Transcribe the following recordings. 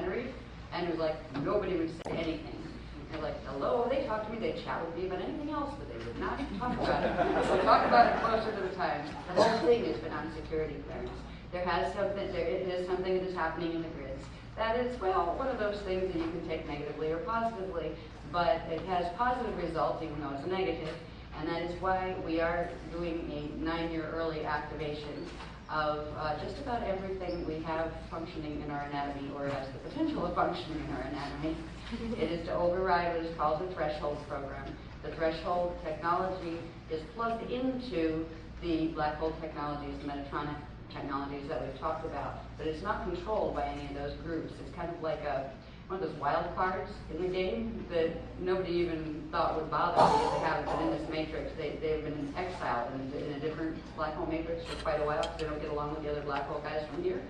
documentary, and it was like nobody would say anything. They're like, hello, they talk to me, they chat with me about anything else, but they would not talk about it. So talk about it closer to the time. The whole thing has been on security clearance. It is something that is happening in the grids. That is, well, one of those things that you can take negatively or positively, but it has positive results even though it's a negative. And that is why we are doing a 9-year early activation of just about everything we have functioning in our anatomy, or has the potential of functioning in our anatomy. It is to override what is called the threshold program. The threshold technology is plugged into the black hole technologies, the Metatronic technologies that we've talked about, but it's not controlled by any of those groups. It's kind of like one of those wild cards in the game that nobody even thought would bother because they haven't been in this matrix. They've been in exile in a different black hole matrix for quite a while because they don't get along with the other black hole guys from here.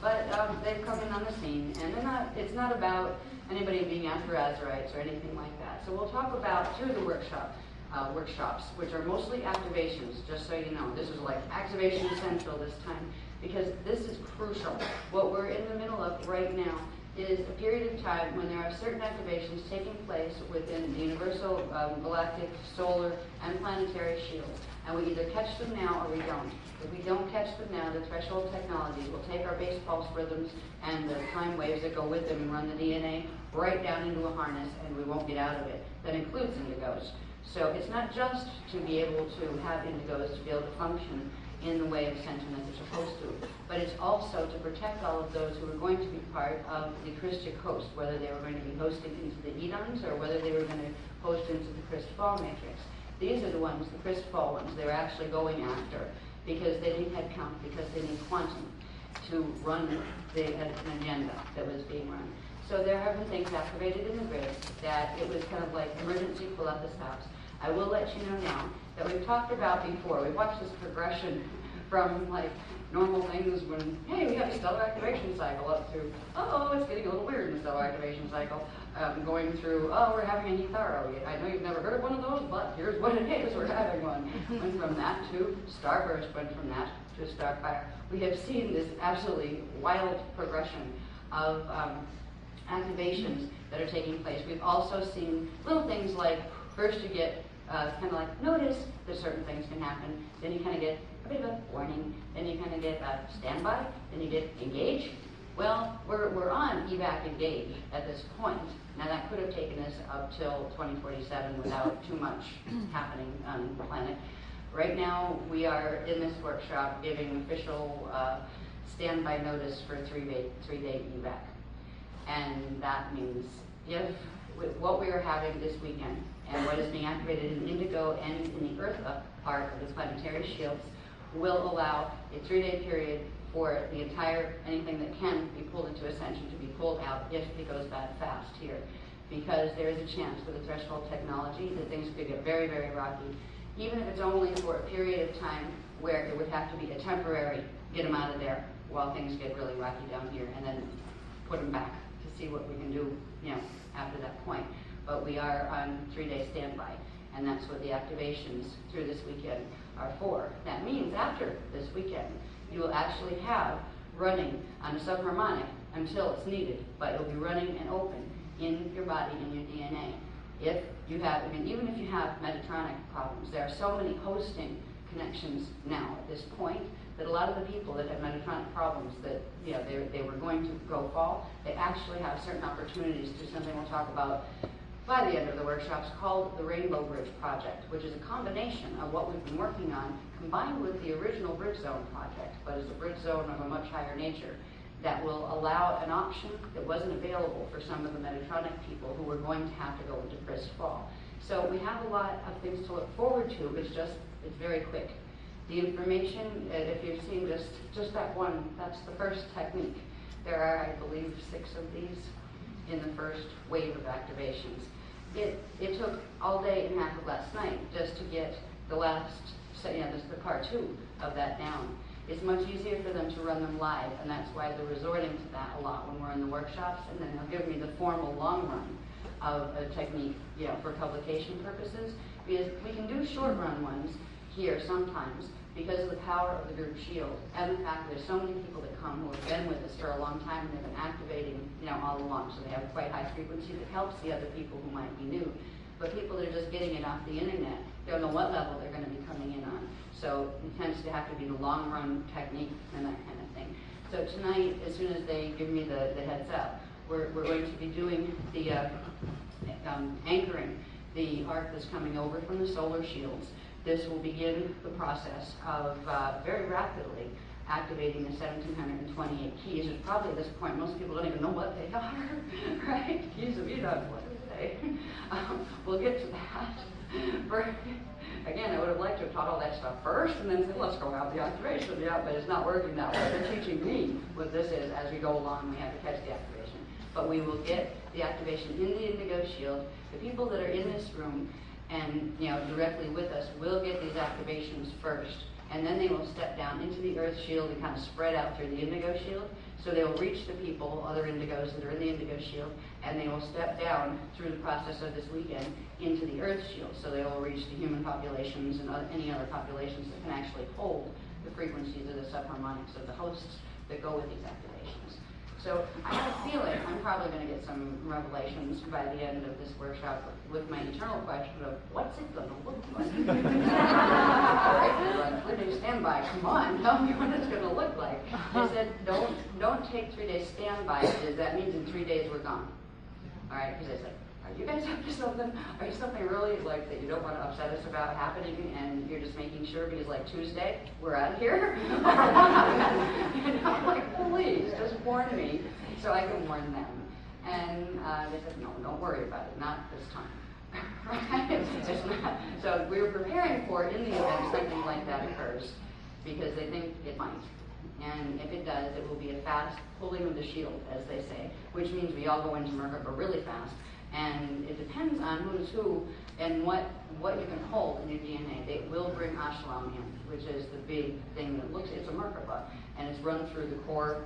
But they've come in on the scene, and it's not about anybody being after Azurites or anything like that. So we'll talk about, through the workshops, which are mostly activations, just so you know. This is like Activation Central this time, because this is crucial. What we're in the middle of right now is a period of time when there are certain activations taking place within the universal, galactic, solar, and planetary shields. And we either catch them now or we don't. If we don't catch them now, the threshold technology will take our base pulse rhythms and the time waves that go with them and run the DNA right down into a harness, and we won't get out of it. That includes indigos. So it's not just to be able to have indigos to be able to function in the way of ascension that they're supposed to, but it's also to protect all of those who are going to be part of the Christic host, whether they were going to be hosting into the Edons or whether they were going to host into the Christfall matrix. These are the ones, the Christfall ones, they're actually going after because they need headcount, because they need quantum to run an agenda that was being run. So there have been things activated in the grid that it was kind of like emergency pull out the stops. I will let you know now that we've talked about before. We've watched this progression from like normal things when, hey, we have a stellar activation cycle up through, oh, it's getting a little weird in the stellar activation cycle, going through, oh, we're having a Hitharo. I know you've never heard of one of those, but here's what it is, we're having one. Went from that to Starburst, went from that to Starfire. We have seen this absolutely wild progression of activations that are taking place. We've also seen little things like, first you get kind of like notice that certain things can happen, then you kind of get a bit of a warning, then you kind of get a standby, then you get engage. Well, we're on evac engage at this point. Now that could have taken us up till 2047 without too much happening on the planet. Right now we are in this workshop giving official standby notice for three-day evac. And that means if what we are having this weekend and what is being activated in Indigo and in the Earth part of the planetary shields will allow a 3-day period for the entire, anything that can be pulled into ascension to be pulled out if it goes that fast here. Because there is a chance with the threshold technology that things could get very, very rocky, even if it's only for a period of time where it would have to be a temporary, get them out of there while things get really rocky down here, and then put them back to see what we can do, after that point. But we are on 3-day standby, and that's what the activations through this weekend are for. That means after this weekend, you will actually have running on a subharmonic until it's needed, but it'll be running and open in your body, in your DNA. If you have, even if you have Metatronic problems, there are so many hosting connections now at this point that a lot of the people that have Metatronic problems that they were going to go fall, they actually have certain opportunities to do something we'll talk about by the end of the workshops called the Rainbow Bridge Project, which is a combination of what we've been working on combined with the original Bridge Zone project, but is a bridge zone of a much higher nature that will allow an option that wasn't available for some of the Metatronic people who were going to have to go into Christ Fall. So we have a lot of things to look forward to. It's very quick. The information, if you've seen just that one, that's the first technique. There are, I believe, 6 of these in the first wave of activations. It took all day and half of last night just to get the last, the part 2 of that down. It's much easier for them to run them live, and that's why they're resorting to that a lot when we're in the workshops, and then they'll give me the formal long run of a technique, for publication purposes, because we can do short run ones here sometimes because of the power of the group shield and the fact that there's so many people that come who have been with us for a long time and they've been activating, all all along, so they have quite high frequency that helps the other people who might be new. But people that are just getting it off the internet don't know what level they're going to be coming in on. So it tends to have to be the long run technique and that kind of thing. So tonight, as soon as they give me the heads up, we're going to be doing the anchoring the arc that's coming over from the solar shields. This will begin the process of very rapidly activating the 1728 keys. And probably at this point, most people don't even know what they are, right? Keys of Edom, what are they? We'll get to that. Again, I would have liked to have taught all that stuff first and then said, let's go out the activation. Yeah, but it's not working that way. They're teaching me what this is. As we go along, we have to catch the activation. But we will get the activation in the indigo shield. The people that are in this room and directly with us will get these activations first. And then they will step down into the earth shield and kind of spread out through the indigo shield. So they will reach the people, other indigos that are in the indigo shield, and they will step down through the process of this weekend into the earth shield. So they will reach the human populations and any other populations that can actually hold the frequencies of the subharmonics of the hosts that go with these activations. So I have a feeling I'm probably going to get some revelations by the end of this workshop with my eternal question of what's it going to look like? All right, 3 days standby. Come on, tell me what it's going to look like. They said don't take 3 days standby because that means in 3 days we're gone. All right, because they said, are you guys up to something? Are you something really like that you don't want to upset us about happening and you're just making sure because like Tuesday, we're out of here? Like, please, just warn me so I can warn them. And they said, no, don't worry about it, not this time. Right? It's not. So we were preparing for it in the event something like that occurs because they think it might. And if it does, it will be a fast pulling of the shield, as they say, which means we all go into Merkaba really fast. And it depends on who's who and what you can hold in your DNA. They will bring Ashlam in, which is the big thing that looks, it's a Merkaba, and it's run through the core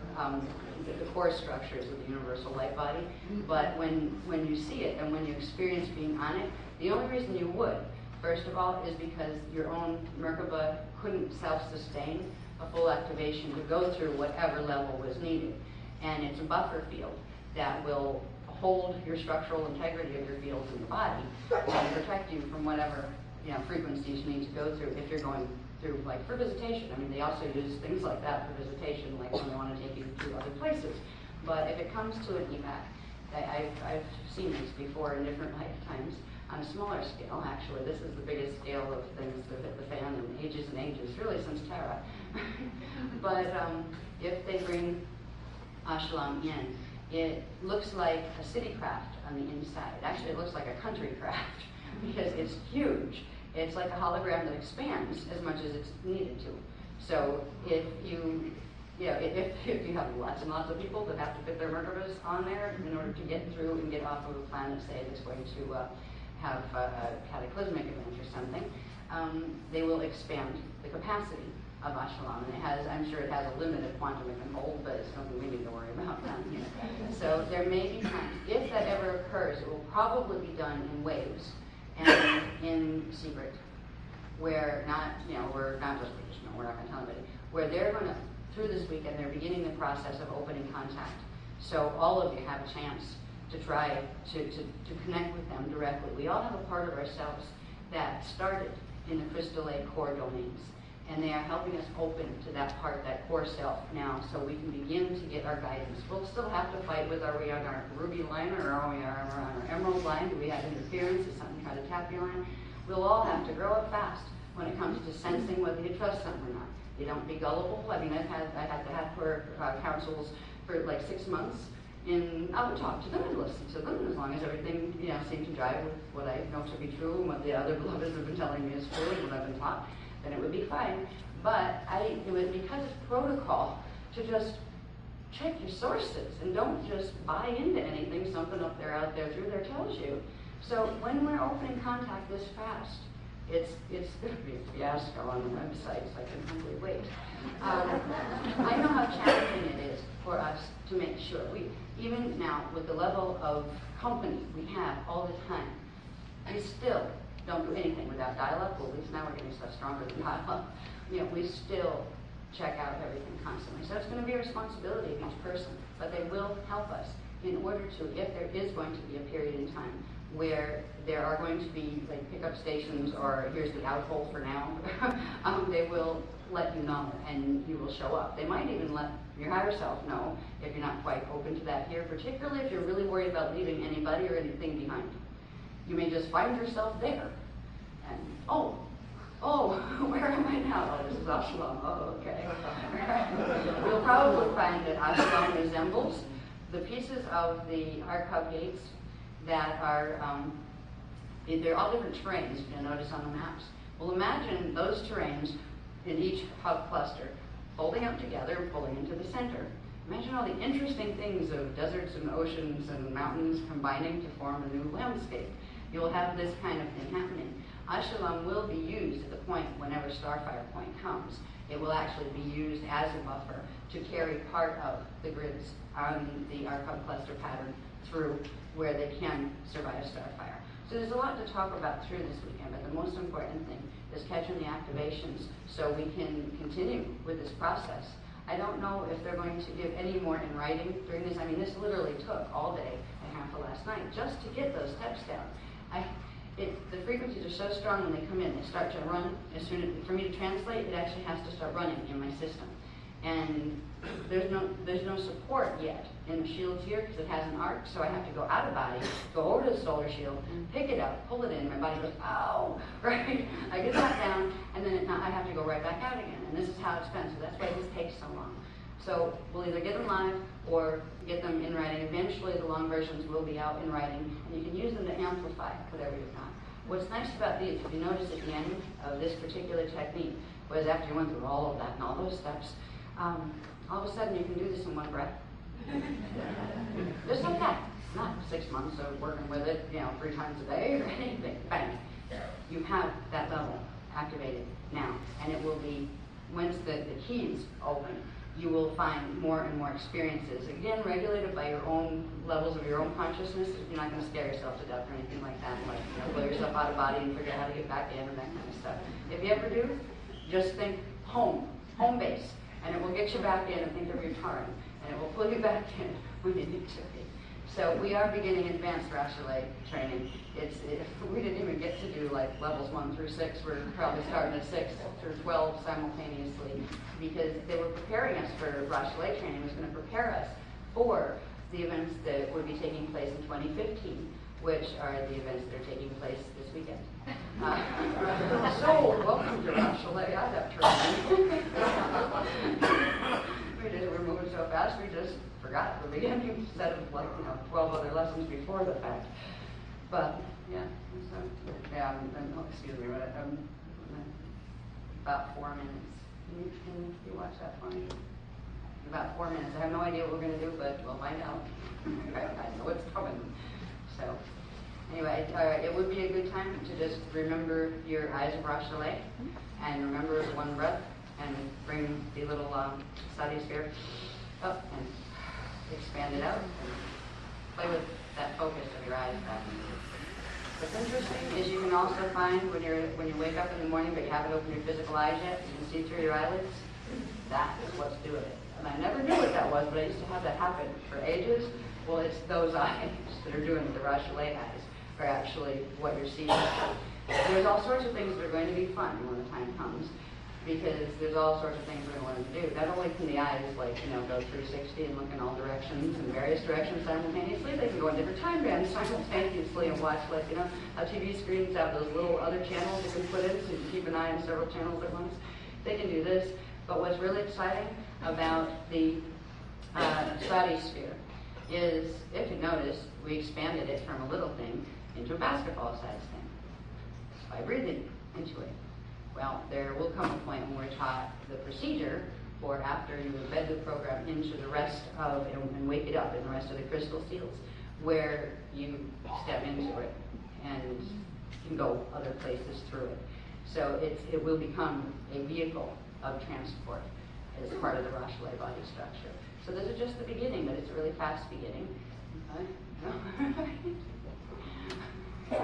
structures of the universal light body. But when you see it and when you experience being on it, the only reason you would, first of all, is because your own Merkaba couldn't self-sustain a full activation to go through whatever level was needed. And it's a buffer field that will hold your structural integrity of your fields in the body and protect you from whatever frequencies you need to go through if you're going through, like for visitation. I mean, they also use things like that for visitation, like when they want to take you to other places. But if it comes to an evac, I've seen this before in different lifetimes on a smaller scale. Actually, this is the biggest scale of things that hit the fan in ages and ages, really since Terra. But if they bring Ashlam in, it looks like a city craft on the inside. Actually, it looks like a country craft because it's huge. It's like a hologram that expands as much as it's needed to. So if you have lots and lots of people that have to fit their Merkabas on there in order to get through and get off of a planet, say, that's going to have a cataclysmic event or something, they will expand the capacity of Ashlam, and I'm sure it has a limited quantum it can hold, but it's something we need to worry about down here. So there may be times, if that ever occurs, it will probably be done in waves and in secret, where we're not just we're not going to tell anybody, where they're going to, through this weekend, they're beginning the process of opening contact. So all of you have a chance to try to connect with them directly. We all have a part of ourselves that started in the crystal egg core domains. And they are helping us open to that part, that core self now, so we can begin to get our guidance. We'll still have to fight with, are we on our ruby line or are we on our emerald line? Do we have interference? Is something trying to tap your line? We'll all have to grow up fast when it comes to sensing whether you trust something or not. You don't be gullible. I mean, I had to have her counsels for like 6 months, and I would talk to them and listen to them as long as everything seemed to jive with what I know to be true and what the other beloveds have been telling me is true and what I've been taught. Then it would be fine. But it was because it's protocol to just check your sources and don't just buy into anything something up there out there through there tells you. So when we're opening contact this fast, it's going to be a fiasco on the website, so I can hardly wait. I know how challenging it is for us to make sure. Even now, with the level of company we have all the time, we still don't do anything without dial-up. Well, at least now we're getting stuff stronger than dial-up. We still check out everything constantly. So it's going to be a responsibility of each person, but they will help us in order to, if there is going to be a period in time where there are going to be like pickup stations or here's the out hole for now, they will let you know and you will show up. They might even let your higher self know if you're not quite open to that here, particularly if you're really worried about leaving anybody or anything behind. You may just find yourself there and, oh, where am I now? Oh, this is A.Channel. Oh, okay. You'll probably find that A.Channel resembles the pieces of the archive gates that are, they're all different terrains, you'll notice on the maps. Well, imagine those terrains in each hub cluster folding up together and pulling into the center. Imagine all the interesting things of deserts and oceans and mountains combining to form a new landscape. You'll have this kind of thing happening. A.Channel will be used at the point whenever Starfire Point comes. It will actually be used as a buffer to carry part of the grids on the archive cluster pattern through where they can survive Starfire. So there's a lot to talk about through this weekend, but the most important thing is catching the activations so we can continue with this process. I don't know if they're going to give any more in writing during this. I mean, this literally took all day and half of last night just to get those steps down. The frequencies are so strong when they come in, they start to run. As soon as, for me to translate, it actually has to start running in my system. And there's no support yet in the shields here because it has an arc, so I have to go out of body, go over to the solar shield, pick it up, pull it in, my body goes, ow, right? I get that down, and then I have to go right back out again. And this is how it's been, so that's why this takes so long. So we'll either get them live or get them in writing. Eventually the long versions will be out in writing, and you can use them to amplify whatever you've got. What's nice about these, if you notice at the end of this particular technique, was after you went through all of that and all those steps, all of a sudden you can do this in one breath. Just like that. Not 6 months of working with it, 3 times a day or anything. Bang. You have that level activated now. And it will be, once the keys open, you will find more and more experiences. Again, regulated by your own levels of your own consciousness. You're not going to scare yourself to death or anything like that. Like, blow yourself out of body and figure out how to get back in and that kind of stuff. If you ever do, just think home base. And it will get you back in and think of your time. And it will pull you back in when you need to be. So we are beginning advanced Rachelet training. We didn't even get to do like levels 1 through 6. We're probably starting at 6 through 12 simultaneously because they were preparing us for Rachelet training. It was going to prepare us for the events that would be taking place in 2015, which are the events that are taking place this weekend. So, welcome to Rachelet. I have training. We're moving so fast, we just forgot the beginning instead of 12 other lessons before the fact. But, yeah, so, excuse me, but about 4 minutes. Can you watch that for me? About 4 minutes. I have no idea what we're going to do, but we'll find out. I know what's coming. So, anyway, it would be a good time to just remember your eyes of Rachelet and remember one breath and bring the little study sphere up and expand it out and play with that focus of your eyes back. What's interesting is you can also find when you wake up in the morning but you haven't opened your physical eyes yet, you can see through your eyelids. That is what's doing it. And I never knew what that was, but I used to have that happen for ages. Well, it's those eyes that are doing it. The Rachelet eyes are actually what you're seeing. There's all sorts of things that are going to be fun when the time comes, because there's all sorts of things we're going to do. Not only can the eyes, go 360 and look in all directions and various directions simultaneously, they can go in different time bands simultaneously and watch, how TV screens have those little other channels you can put in so you can keep an eye on several channels at once. They can do this. But what's really exciting about the study sphere is, if you notice, we expanded it from a little thing into a basketball-sized thing by breathing into it. Well, there will come a point when we're taught the procedure for after you embed the program into the rest of, and wake it up in the rest of the crystal seals, where you step into it and can go other places through it. So it will become a vehicle of transport as part of the Rachelet body structure. So this is just the beginning, but it's a really fast beginning. Okay,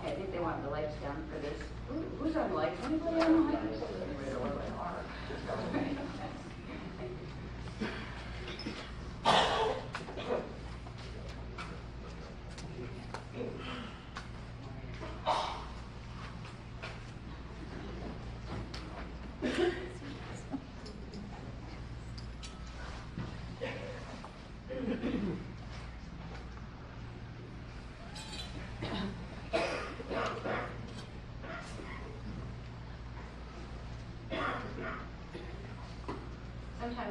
I think they want the lights down for this. Ooh, who's on lights? Anybody on lights?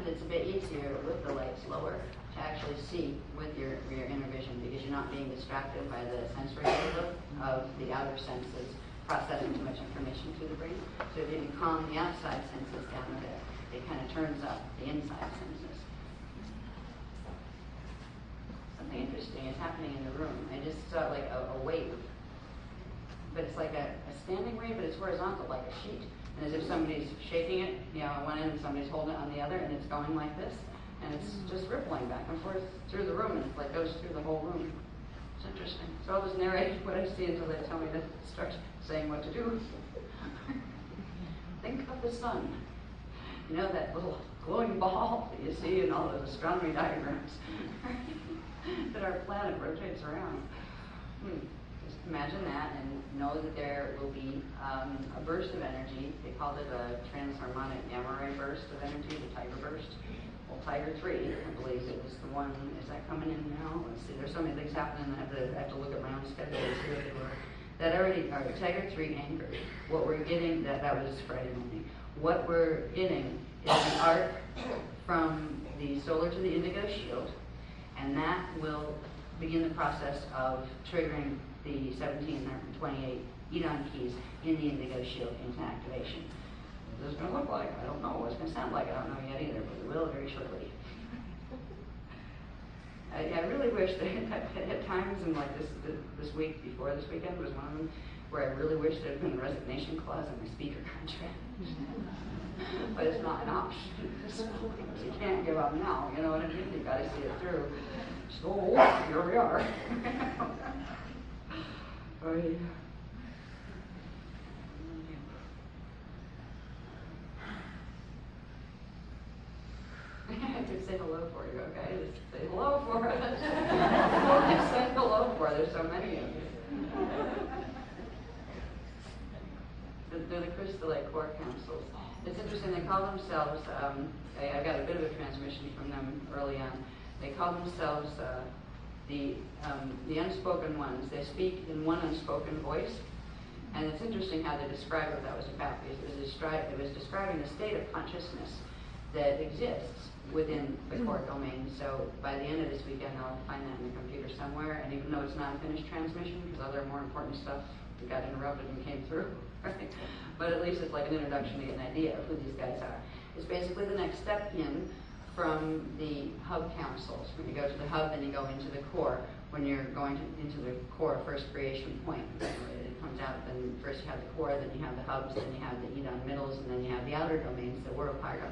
that it's a bit easier with the lights lower to actually see with your inner vision, because you're not being distracted by the sensory input of the outer senses processing too much information through the brain. So if you calm the outside senses down a bit, it kind of turns up the inside senses. Something interesting is happening in the room. I just saw like a wave, but it's like a standing wave, but it's horizontal like a sheet. And as if somebody's shaking it, on one end and somebody's holding it on the other, and it's going like this. And it's just rippling back and forth through the room, and it like goes through the whole room. It's interesting. So I'll just narrate what I see until they tell me to start saying what to do. Think of the sun. That little glowing ball that you see in all those astronomy diagrams that our planet rotates around. Just imagine that and know that there will be a burst of energy. They called it a transharmonic gamma ray burst of energy, the Tiger burst. Well, Tiger 3, I believe it was the one. Is that coming in now? Let's see. There's so many things happening. I have to look at my own schedule to see what they were. That already, all right, Tiger 3 anchored. What we're getting, that was Friday morning. What we're getting is the arc from the solar to the indigo shield, and that will begin the process of triggering the 17 and 28 Edon keys in the indigo shield into activation. What is it going to look like? I don't know. What it's going to sound like? I don't know yet either, but it will very shortly. I really wish that at times, and like this week before this weekend was one of them, where I really wish there had been a resignation clause in my speaker contract. But it's not an option. You can't give up now, you know what I mean? You've got to see it through. So, here we are. Oh, yeah. I could say hello for you, okay? Just say hello for us. Just say hello for. There's so many of you. They're the crystallite core councils. It's interesting, they call themselves, I got a bit of a transmission from them early on. They call themselves the unspoken ones. They speak in one unspoken voice. And it's interesting how they describe what that was about, because it was describing the state of consciousness that exists within the core domain. So by the end of this weekend, I'll find that in the computer somewhere. And even though it's not a finished transmission, because other more important stuff got interrupted and came through, right? But at least it's like an introduction to get an idea of who these guys are. It's basically the next step in from the hub councils. When you go to the hub, then you go into the core. When you're going into the core first creation point, it comes out, then first you have the core, then you have the hubs, then you have the Edon middles, and then you have the outer domains that we're a part of.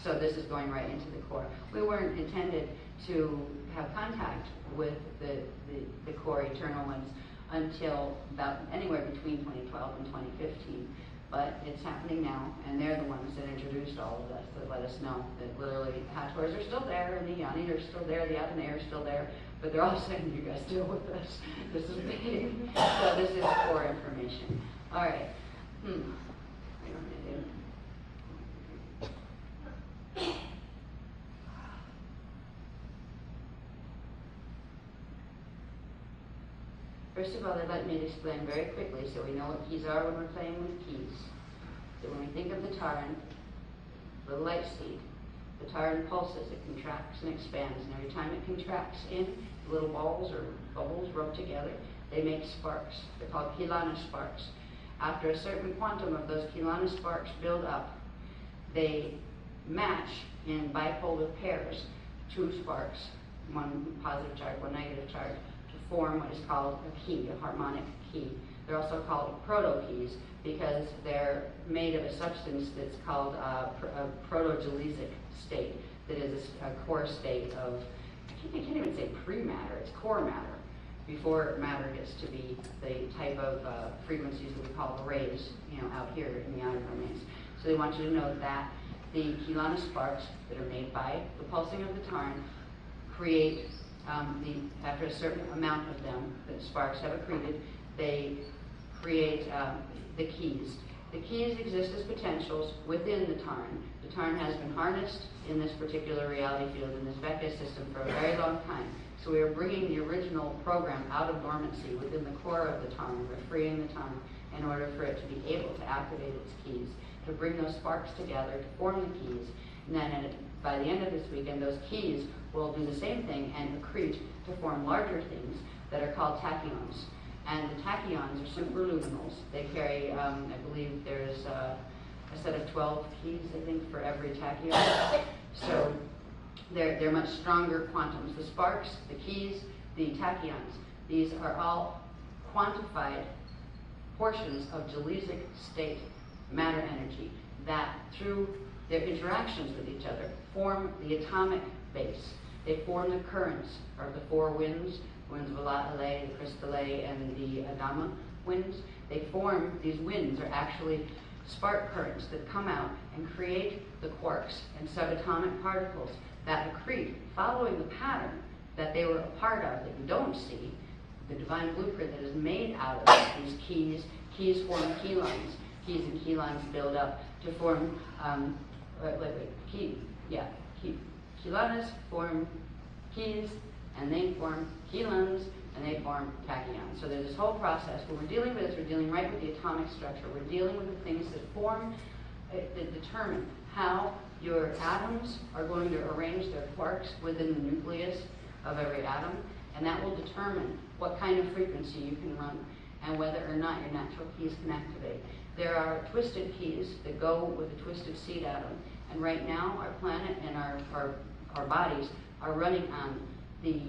So this is going right into the core. We weren't intended to have contact with the core eternal ones until about anywhere between 2012 and 2015. But it's happening now, and they're the ones that introduced all of us, that let us know that literally the Hathors are still there, and the Yanni are still there, the Atenei are still there, but they're all saying, you guys deal with this. This is big. So this is core information. All right. First of all, they'd like me to explain very quickly so we know what keys are when we're playing with keys. That when we think of the Taran, the light seed, the Taran pulses, it contracts and expands, and every time it contracts in, the little balls or bubbles rub together, they make sparks. They're called Kilana sparks. After a certain quantum of those Kilana sparks build up, they match in bipolar pairs, two sparks, one positive charge, one negative charge, to form what is called a key, a harmonic key. They're also called proto-keys because they're made of a substance that's called a proto-gelesic state, that is a core state of, I can't even say pre-matter, it's core matter, before matter gets to be the type of frequencies that we call arrays, out here in the outer domains. So they want you to know that the Kilana sparks that are made by the pulsing of the Taran create, after a certain amount of them, the sparks have accreted, they create the keys. The keys exist as potentials within the Taran. The Taran has been harnessed in this particular reality field, in this Vecca system, for a very long time. So we are bringing the original program out of dormancy within the core of the Taran. We're freeing the Taran in order for it to be able to activate its keys, to bring those sparks together, to form the keys, and then by the end of this weekend, those keys will do the same thing and accrete to form larger things that are called tachyons. And the tachyons are superluminals. They carry, I believe there's a set of 12 keys, I think, for every tachyon. So they're much stronger quantums. The sparks, the keys, the tachyons, these are all quantified portions of Jalesic state matter energy that, through their interactions with each other, form the atomic base. They form the currents, or the four winds, winds of Allah, the Crystale, and the Adama winds. They form, these winds are actually spark currents that come out and create the quarks and subatomic particles that accrete, following the pattern that they were a part of that you don't see, the divine blueprint that is made out of these keys. Keys form key lines. Keys and key lines build up to form, key lines form keys, and they form key lines, and they form tachyons. So there's this whole process. When we're dealing with this, we're dealing right with the atomic structure. We're dealing with the things that form, that determine how your atoms are going to arrange their quarks within the nucleus of every atom, and that will determine what kind of frequency you can run and whether or not your natural keys can activate. There are twisted keys that go with a twisted seed atom, and right now our planet and our bodies are running on the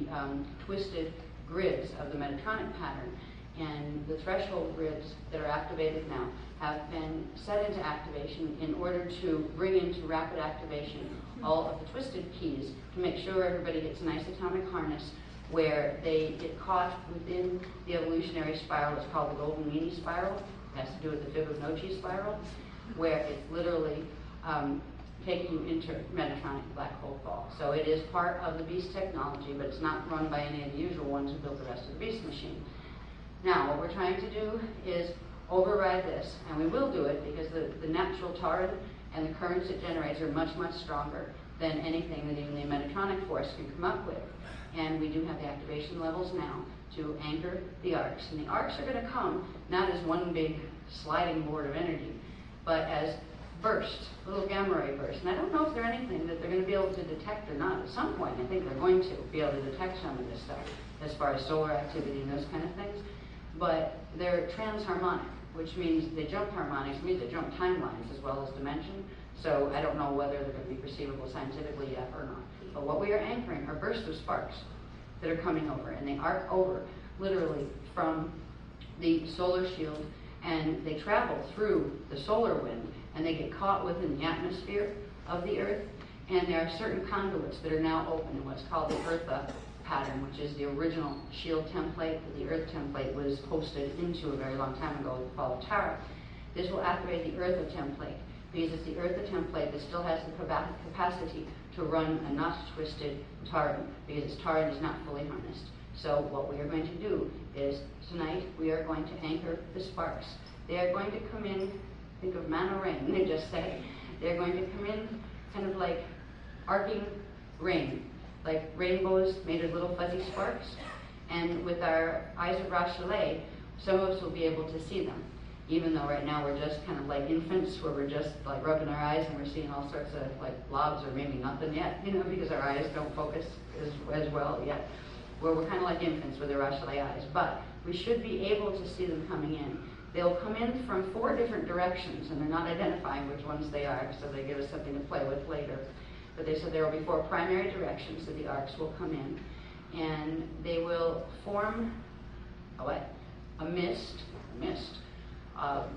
twisted grids of the Metatronic pattern, and the threshold grids that are activated now have been set into activation in order to bring into rapid activation all of the twisted keys to make sure everybody gets a nice atomic harness where they get caught within the evolutionary spiral. It's called the Golden Meanie spiral. It has to do with the Fibonacci spiral, where it's literally taking you into Metatronic black hole fall. So it is part of the Beast technology, but it's not run by any of the usual ones who built the rest of the Beast machine. Now, what we're trying to do is override this, and we will do it because the natural torrent and the currents it generates are much, much stronger than anything that even the Metatronic force can come up with. And we do have the activation levels now to anchor the arcs. And the arcs are going to come not as one big sliding board of energy, but as bursts, little gamma ray bursts. And I don't know if they're anything that they're going to be able to detect or not. At some point, I think they're going to be able to detect some of this stuff as far as solar activity and those kind of things. But they're transharmonic, which means they jump harmonics, means they jump timelines as well as dimension. So I don't know whether they're going to be perceivable scientifically yet or not. But what we are anchoring are bursts of sparks that are coming over, and they arc over literally from the solar shield, and they travel through the solar wind, and they get caught within the atmosphere of the Earth. And there are certain conduits that are now open in what's called the Eartha pattern, which is the original shield template that the Earth template was posted into a very long time ago with the fall of Tara. This will activate the Eartha template, because it's the Eartha template that still has the capacity to run a not twisted torrent, because its torrent is not fully harnessed. So what we are going to do is, tonight, we are going to anchor the sparks. They are going to come in, think of manna rain, they just say. They're going to come in kind of like arcing rain, like rainbows made of little fuzzy sparks. And with our eyes of Rachelet, some of us will be able to see them, even though right now we're just kind of like infants, where we're just like rubbing our eyes and we're seeing all sorts of like blobs or maybe nothing yet, because our eyes don't focus as well yet. Where we're kind of like infants with their Rachelet eyes. But we should be able to see them coming in. They'll come in from 4 different directions, and they're not identifying which ones they are, so they give us something to play with later. But they said there will be 4 primary directions that the arcs will come in, and they will form a mist of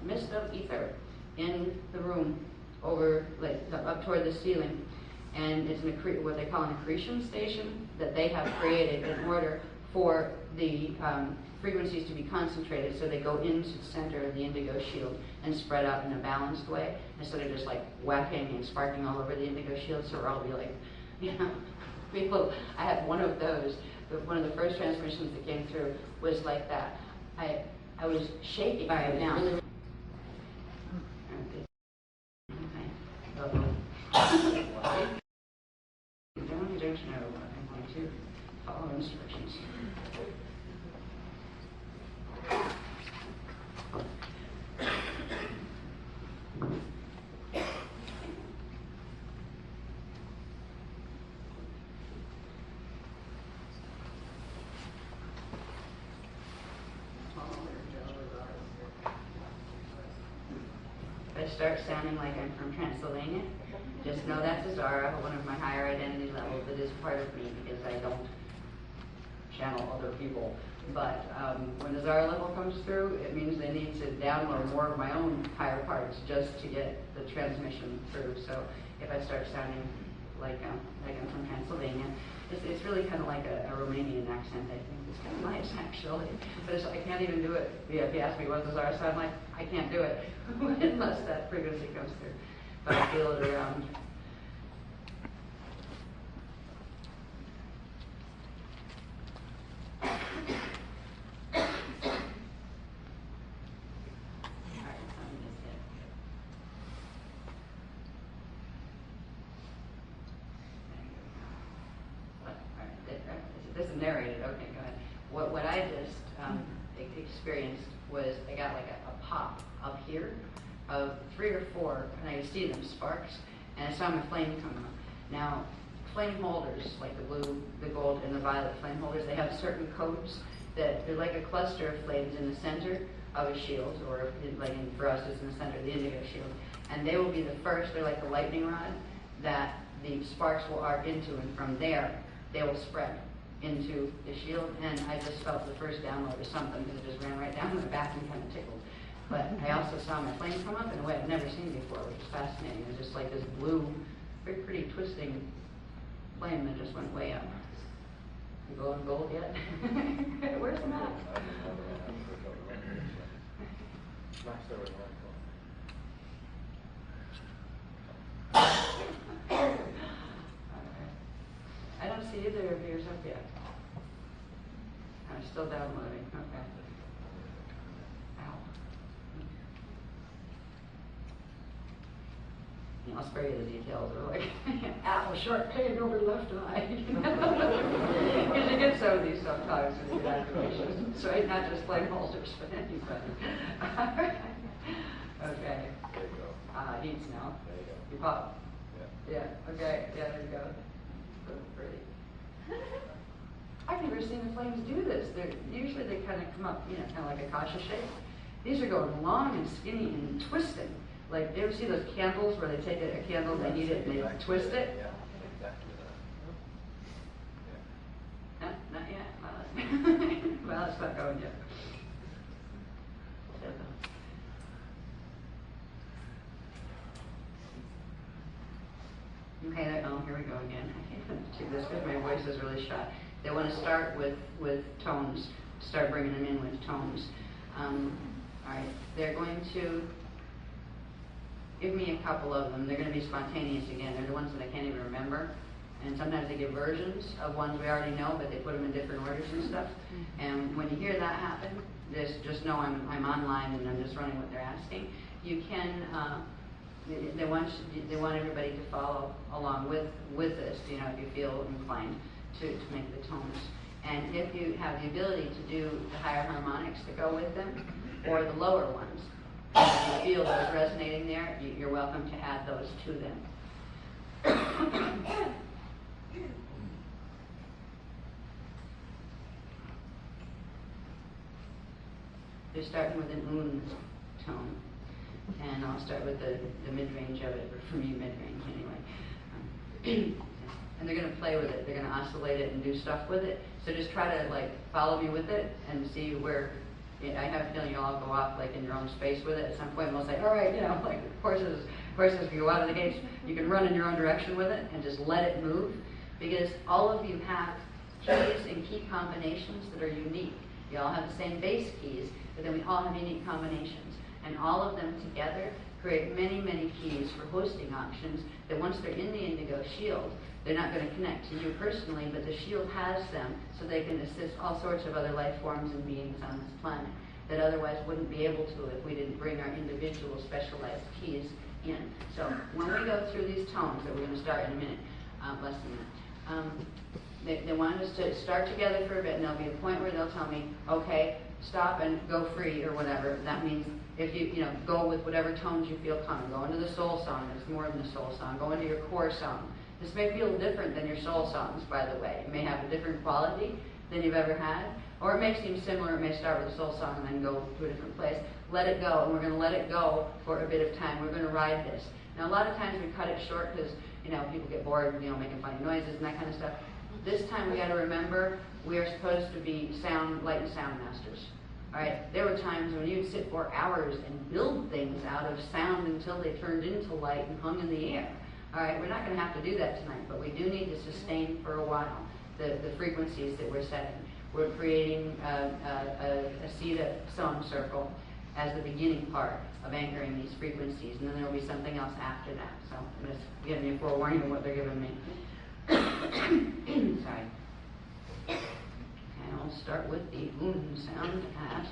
ether in the room over, like, up toward the ceiling. And it's what they call an accretion station that they have created in order for the frequencies to be concentrated, so they go into the center of the indigo shield and spread out in a balanced way, instead of just like whacking and sparking all over the indigo shield. So we're all be like, people. I had one of those. One of the first transmissions that came through was like that. I was shaking. All right, now. Really. Don't know. I'm going to follow instructions. start sounding like I'm from Transylvania, just know that's a Zara, one of my higher identity levels that is part of me because I don't channel other people. But when the Zara level comes through, it means they need to download more of my own higher parts just to get the transmission through. So if I start sounding like I'm from Pennsylvania, it's really kind of like a Romanian accent, I think. It's kind of nice, actually. But I can't even do it. Yeah, if you ask me what does Zara sound like, I can't do it unless that frequency comes through. But I feel it around. This is narrated. Okay, go ahead. What I just experienced was I got like a pop up here of 3 or 4, and I could see them sparks, and I saw my flame come up. Now, flame holders, like the blue, the gold, and the violet flame holders, they have certain codes that they're like a cluster of flames in the center of a shield, or like for us, it's in the center of the indigo shield, and they will be the first. They're like the lightning rod that the sparks will arc into, and from there they will spread into the shield. And I just felt the first download or something because it just ran right down my back and kind of tickled. But I also saw my flame come up in a way I've never seen before, which was fascinating. It was just like this blue, very pretty twisting flame that just went way up. You glowing gold yet? Where's the map? I don't see either of yours up yet. I'm still downloading. Okay. Ow. I'll spare you the details. They're like, apple sharp pain over left eye. Because you get some of these sometimes with your activations. So not just flame holders, but anybody. Okay. There you go. Heats now. There you go. You pop. Yeah. Yeah, okay. Yeah, there you go. So pretty. I've never seen the flames do this. Usually they kind of come up, kind of like a kasha shape. These are going long and skinny and twisting. Like, do you ever see those candles where they take a candle, they heat it, and they twist it? Yeah, exactly that. No, not yet. Well, it's not going yet. Okay, here we go again. I can't do this because my voice is really shot. They want to start with tones, start bringing them in with tones. All right, they're going to give me a couple of them. They're going to be spontaneous again. They're the ones that I can't even remember. And sometimes they give versions of ones we already know, but they put them in different orders and stuff. And when you hear that happen, just know I'm online and I'm just running what they're asking. You can, they want everybody to follow along with this, if you feel inclined to make the tones. And if you have the ability to do the higher harmonics that go with them, or the lower ones, if you feel those resonating there, you're welcome to add those to them. They're starting with an un tone, and I'll start with the mid-range of it, or for me, mid-range anyway. And they're going to play with it. They're going to oscillate it and do stuff with it. So just try to follow me with it and see where. I have a feeling you'll all go off in your own space with it. At some point, we'll say, all right, horses go out of the gates. You can run in your own direction with it and just let it move, because all of you have keys and key combinations that are unique. You all have the same base keys, but then we all have unique combinations, and all of them together create many, many keys for hosting options that once they're in the indigo shield, they're not going to connect to you personally, but the shield has them so they can assist all sorts of other life forms and beings on this planet that otherwise wouldn't be able to if we didn't bring our individual specialized keys in. So when we go through these tones that we're going to start in a minute, less than a minute, they want us to start together for a bit, and there'll be a point where they'll tell me, okay, stop and go free or whatever. That means if you go with whatever tones you feel coming. Go into the soul song. It's more than a soul song. Go into your core song. This may feel different than your soul songs, by the way. It may have a different quality, than you've ever had. Or it may seem similar, it may start with a soul song and then go to a different place. Let it go, and we're going to let it go for a bit of time. We're going to ride this. Now, a lot of times we cut it short because, people get bored, making funny noises and that kind of stuff. This time we got to remember we are supposed to be light and sound masters. All right, there were times when you'd sit for hours and build things out of sound until they turned into light and hung in the air. All right, we're not going to have to do that tonight, but we do need to sustain for a while the frequencies that we're setting. We're creating a seed song circle as the beginning part of anchoring these frequencies, and then there will be something else after that. So I'm just giving you a forewarning of what they're giving me. Sorry. And I'll start with the sound at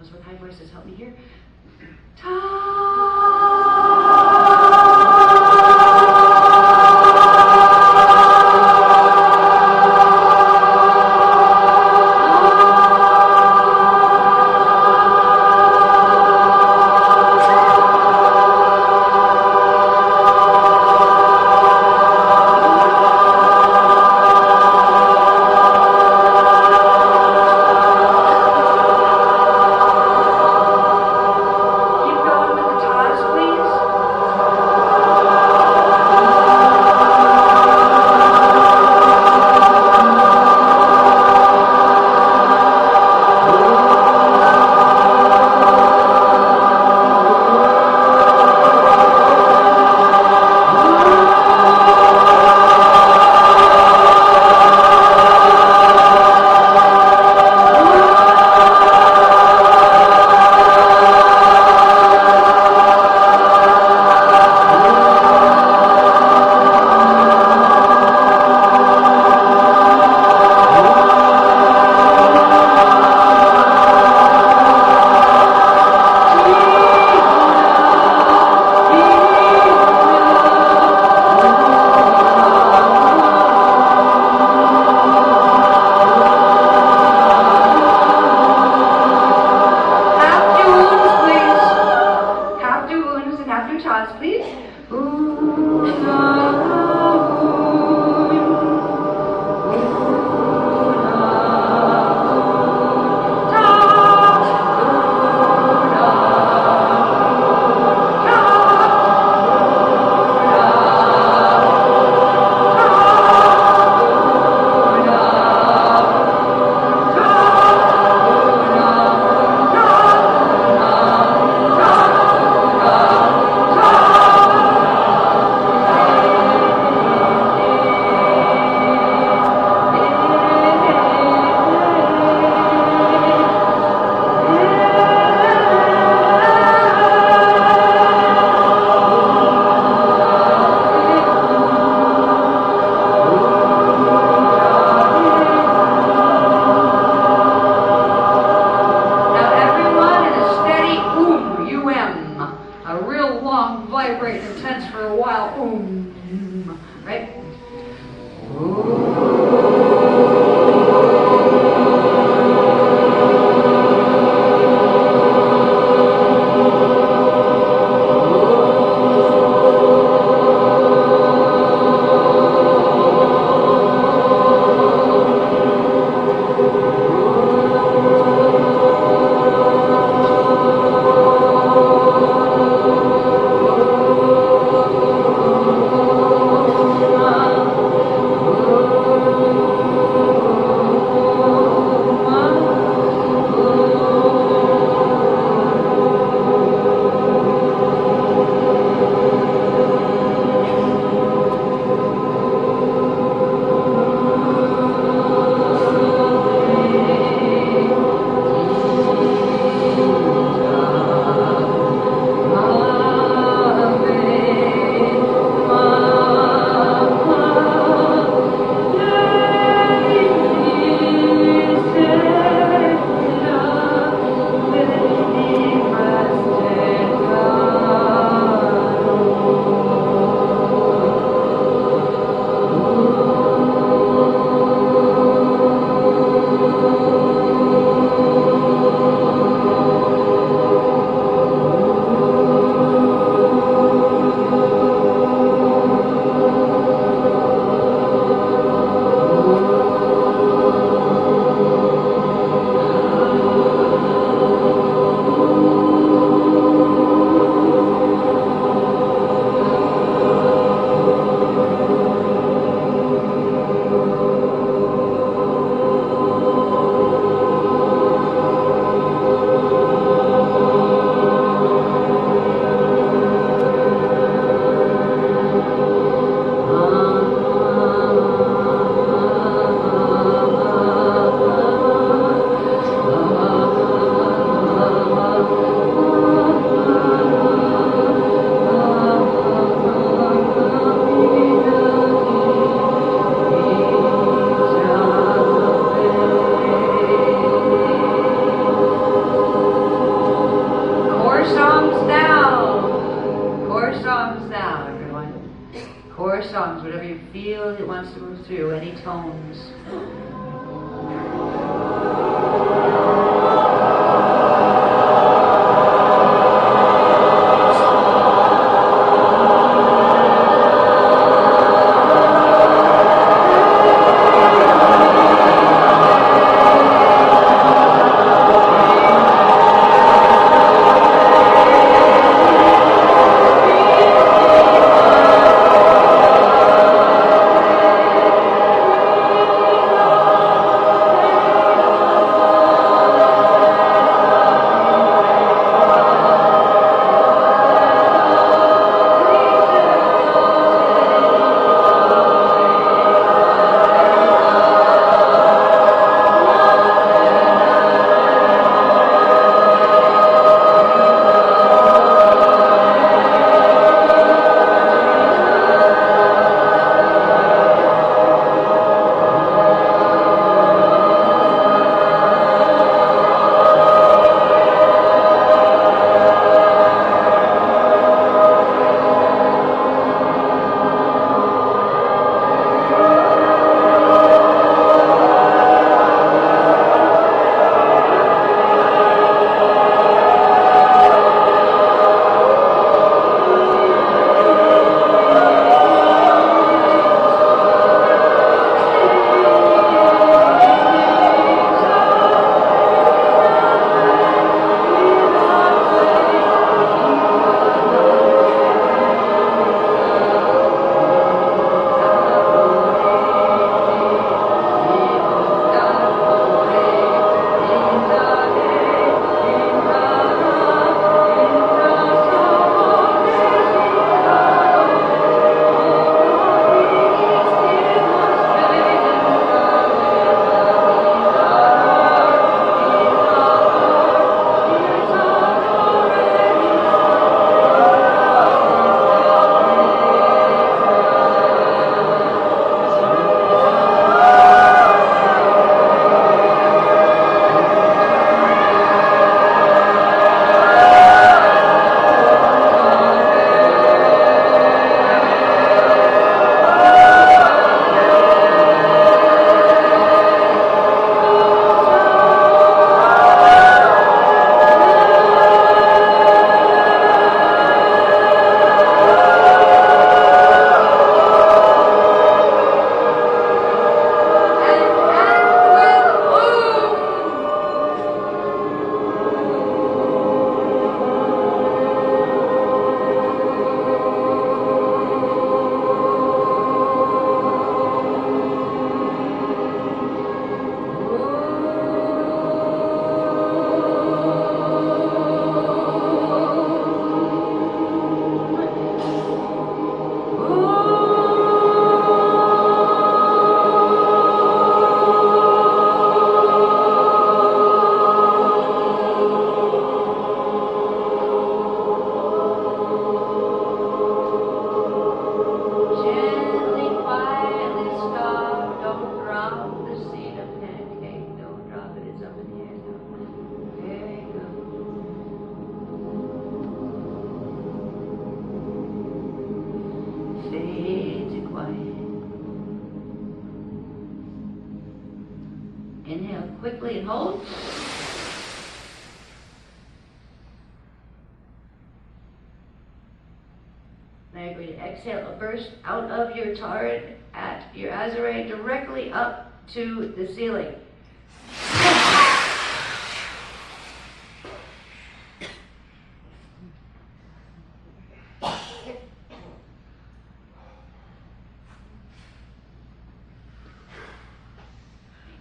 those with high voices, help me here. Keep going. songs, whatever you feel it wants to move through, any tones. Inhale quickly and hold. Now you're going to exhale a burst out of your turret at your azure directly up to the ceiling.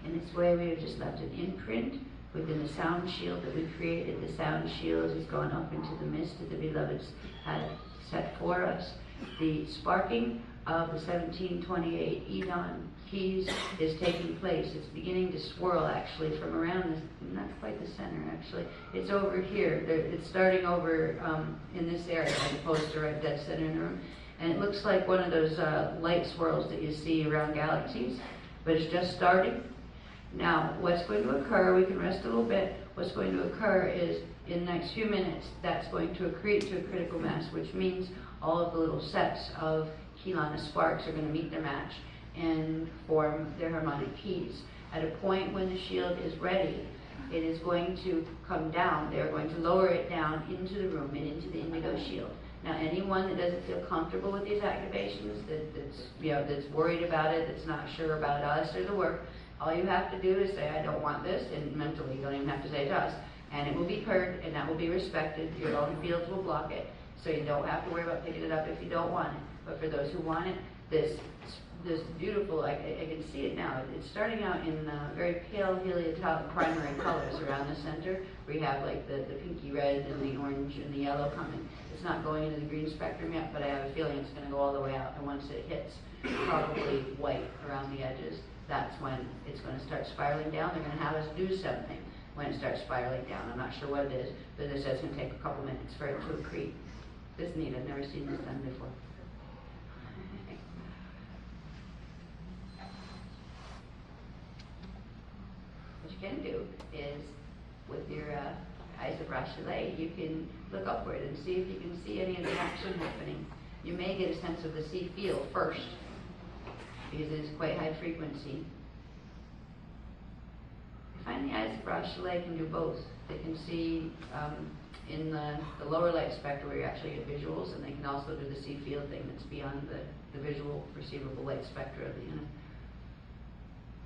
In this way, we have just left an imprint within the sound shield that we created. The sound shield has gone up into the mist that the beloveds had set for us. The sparking of the 1728 Edon keys is taking place. It's beginning to swirl actually from around this, not quite the center actually. It's over here. It's starting over in this area as opposed to right dead center in the room. And it looks like one of those light swirls that you see around galaxies, but it's just starting. Now, what's going to occur, we can rest a little bit, what's going to occur is in the next few minutes, that's going to accrete to a critical mass, which means all of the little sets of Keylana sparks are going to meet their match and form their harmonic keys. At a point when the shield is ready, it is going to come down. They're going to lower it down into the room and into the indigo shield. Now, anyone that doesn't feel comfortable with these activations, that's worried about it, that's not sure about us or the work, all you have to do is say, I don't want this, and mentally, you don't even have to say it to us. And it will be heard, and that will be respected. Your own fields will block it, so you don't have to worry about picking it up if you don't want it. But for those who want it, this beautiful, I can see it now. It's starting out in very pale heliotropic primary colors around the center. We have like the pinky red and the orange and the yellow coming. It's not going into the green spectrum yet, but I have a feeling it's going to go all the way out. And once it hits probably white around the edges, that's when it's going to start spiraling down. They're going to have us do something when it starts spiraling down. I'm not sure what it is, but this is going to take a couple minutes for it to accrete. This is neat. I've never seen this done before. What you can do is, with your eyes of Brashelet, you can look upward and see if you can see any of the action happening. You may get a sense of the sea field first, because it is quite high frequency. I find the eyes of Brashelet can do both. They can see in the lower light spectrum where you actually get visuals, and they can also do the sea field thing that's beyond the visual perceivable light spectra of the unit.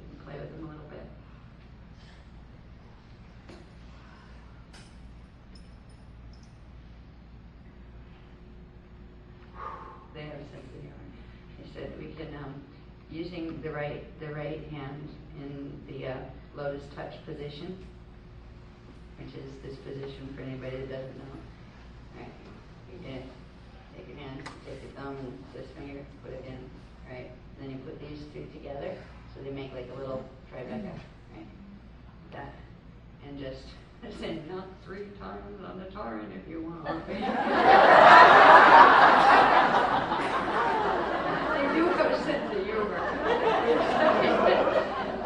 You can play with them a little bit. They have a sense of humor. They said we can, using the right hand in the lotus touch position, which is this position for anybody that doesn't know. Right? You can take your hand, take your thumb and this finger, put it in, right? And then you put these two together, so they make like a little tribeca, right? That, and just say, not 3 times on the Taran if you want. They do have a sense of humor.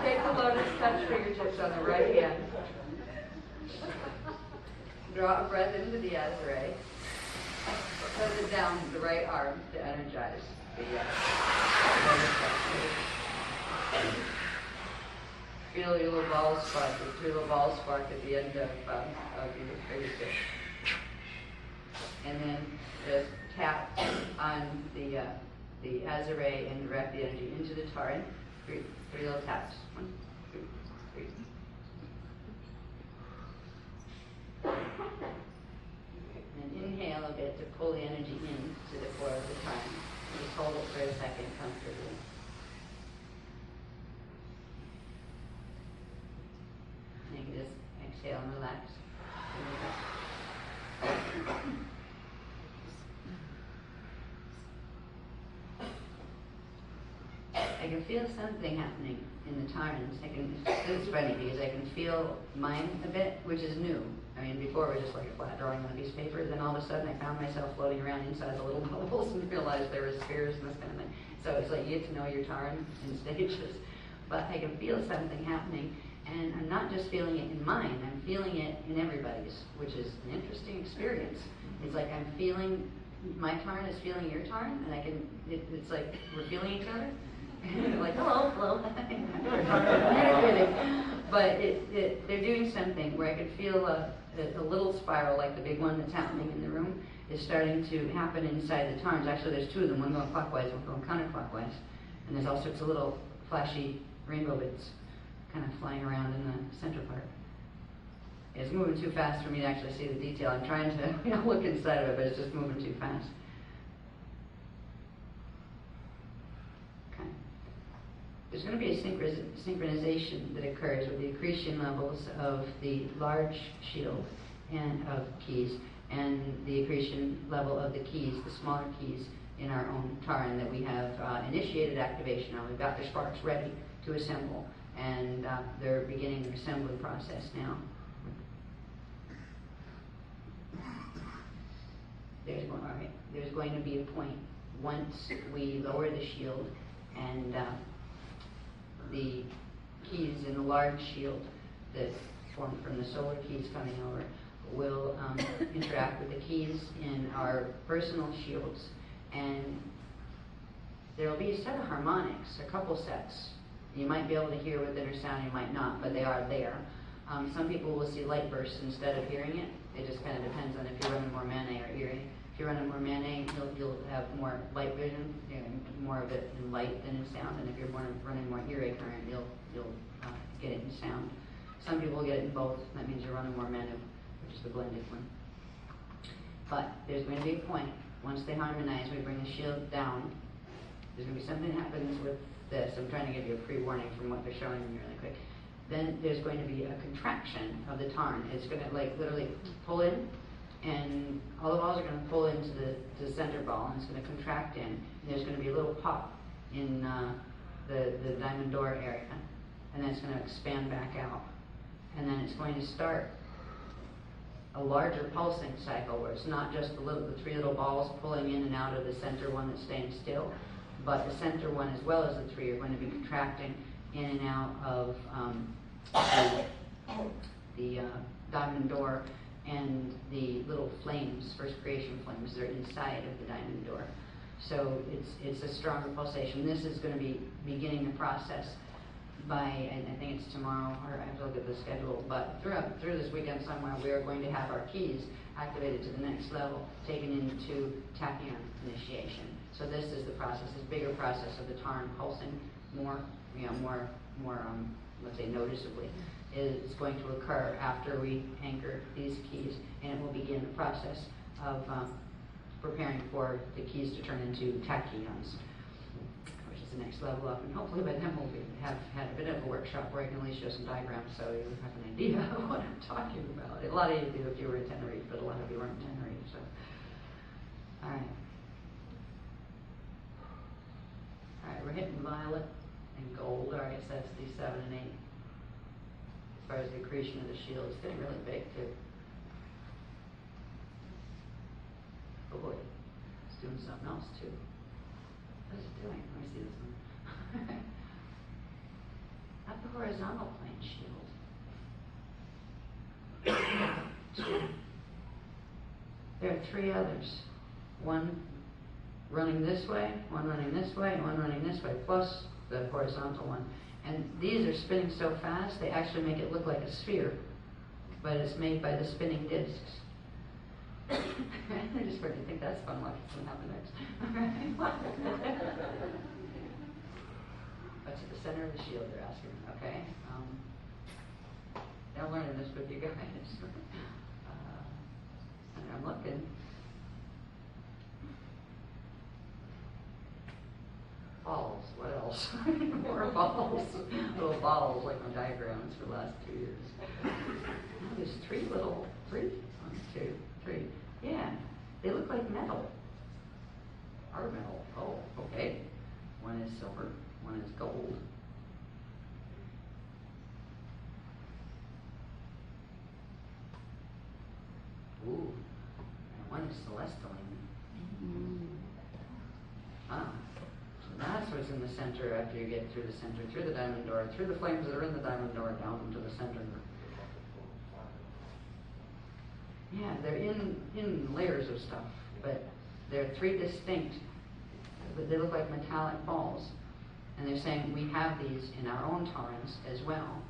Take the lotus touch fingertips on the right hand. Draw a breath into the Azure. Put it down the right arm to energize the lotus touch. Feel your little ball spark, your little ball spark at the end of your fingertips. And then just tap on the Azure and direct the energy into the Taran. 3 little taps. 1, 2, 3. And inhale a bit to pull the energy into the core of the Taran. Just hold it for a second comfortably. And you can just exhale and relax. I can feel something happening in the Tarans. It's funny because I can feel mine a bit, which is new. I mean, before it was just like a flat drawing on a piece of paper. Then all of a sudden I found myself floating around inside the little bubbles and realized there were spheres and this kind of thing. So it's like you get to know your Taran in stages. But I can feel something happening, and I'm not just feeling it in mine, I'm feeling it in everybody's, which is an interesting experience. It's like I'm feeling, my Taran is feeling your Taran, and it's like we're feeling each other. Like, hello. But they're doing something where I could feel a little spiral, like the big one that's happening in the room, is starting to happen inside the Tarans. Actually, there's 2 of them, one going clockwise, one going counterclockwise. And there's all sorts of little flashy rainbow bits kind of flying around in the center part. It's moving too fast for me to actually see the detail. I'm trying to look inside of it, but it's just moving too fast. There's going to be a synchronization that occurs with the accretion levels of the large shield and of keys, and the accretion level of the keys, the smaller keys in our own Taran that we have initiated activation on. We've got their sparks ready to assemble, and they're beginning their assembly process now. There's going to be a point once we lower the shield and the keys in the large shield that form from the solar keys coming over will interact with the keys in our personal shields, and there'll be a set of harmonics, a couple sets. You might be able to hear with inner sound, you might not, but they are there. Some people will see light bursts instead of hearing it. It just kind of depends on if you're running more Manet or Erie. If you're running more Manet, you'll have more light vision, you know, more of it in light than in sound. And if you're running more Erie current, you'll get it in sound. Some people will get it in both. That means you're running more Manet, which is the blended one. But there's going to be a point, once they harmonize, we bring the shield down. There's going to be something that happens with this. I'm trying to give you a pre-warning from what they're showing me really quick. Then there's going to be a contraction of the tarn. It's going to like literally pull in, and all the balls are going to pull into the center ball, and it's going to contract in. And there's going to be a little pop in the diamond door area, and then it's going to expand back out. And then it's going to start a larger pulsing cycle where it's not just the three little balls pulling in and out of the center one that's staying still, but the center one as well as the three are going to be contracting in and out of the diamond door and the little flames, first creation flames, they're inside of the diamond door. So it's a stronger pulsation. This is going to be beginning the process by, and I think it's tomorrow, or I have to look at the schedule, but through this weekend somewhere, we are going to have our keys activated to the next level, taken into tachyon initiation. So this is the process, this bigger process of the tarn pulsing more, let's say noticeably, is going to occur after we anchor these keys, and it will begin the process of preparing for the keys to turn into tachyons, which is the next level up. And hopefully by then we'll have had a bit of a workshop where I can at least show some diagrams so you have an idea of what I'm talking about. A lot of you do if you were in Tenerife, but a lot of you weren't in Tenerife, so. All right, we're hitting violet and gold, RSSD 7 and 8. As far as the accretion of the shield, it's getting really big too. Oh boy, it's doing something else too. What is it doing? Let me see this one. Not the horizontal plane shield. Two. There are three others. One running this way, one running this way, and one running this way, plus the horizontal one. And these are spinning so fast, they actually make it look like a sphere, but it's made by the spinning discs. I just heard you think that's fun. Watch what's going to happen next. What's at the center of the shield, they're asking. Okay. I'm learning this with you guys. And I'm looking. Balls. What else? More balls. Little balls like my diagrams for the last 2 years. Now there's three. 1, 2, 3. Yeah, they look like metal. Are metal. Oh, okay. One is silver, one is gold. Ooh, and one is celestiline. Ah, so that's what's in the center after you get through the center, through the diamond door, through the flames that are in the diamond door, down into the center. Yeah, they're in layers of stuff, but they're three distinct, but they look like metallic balls. And they're saying we have these in our own tarns as well.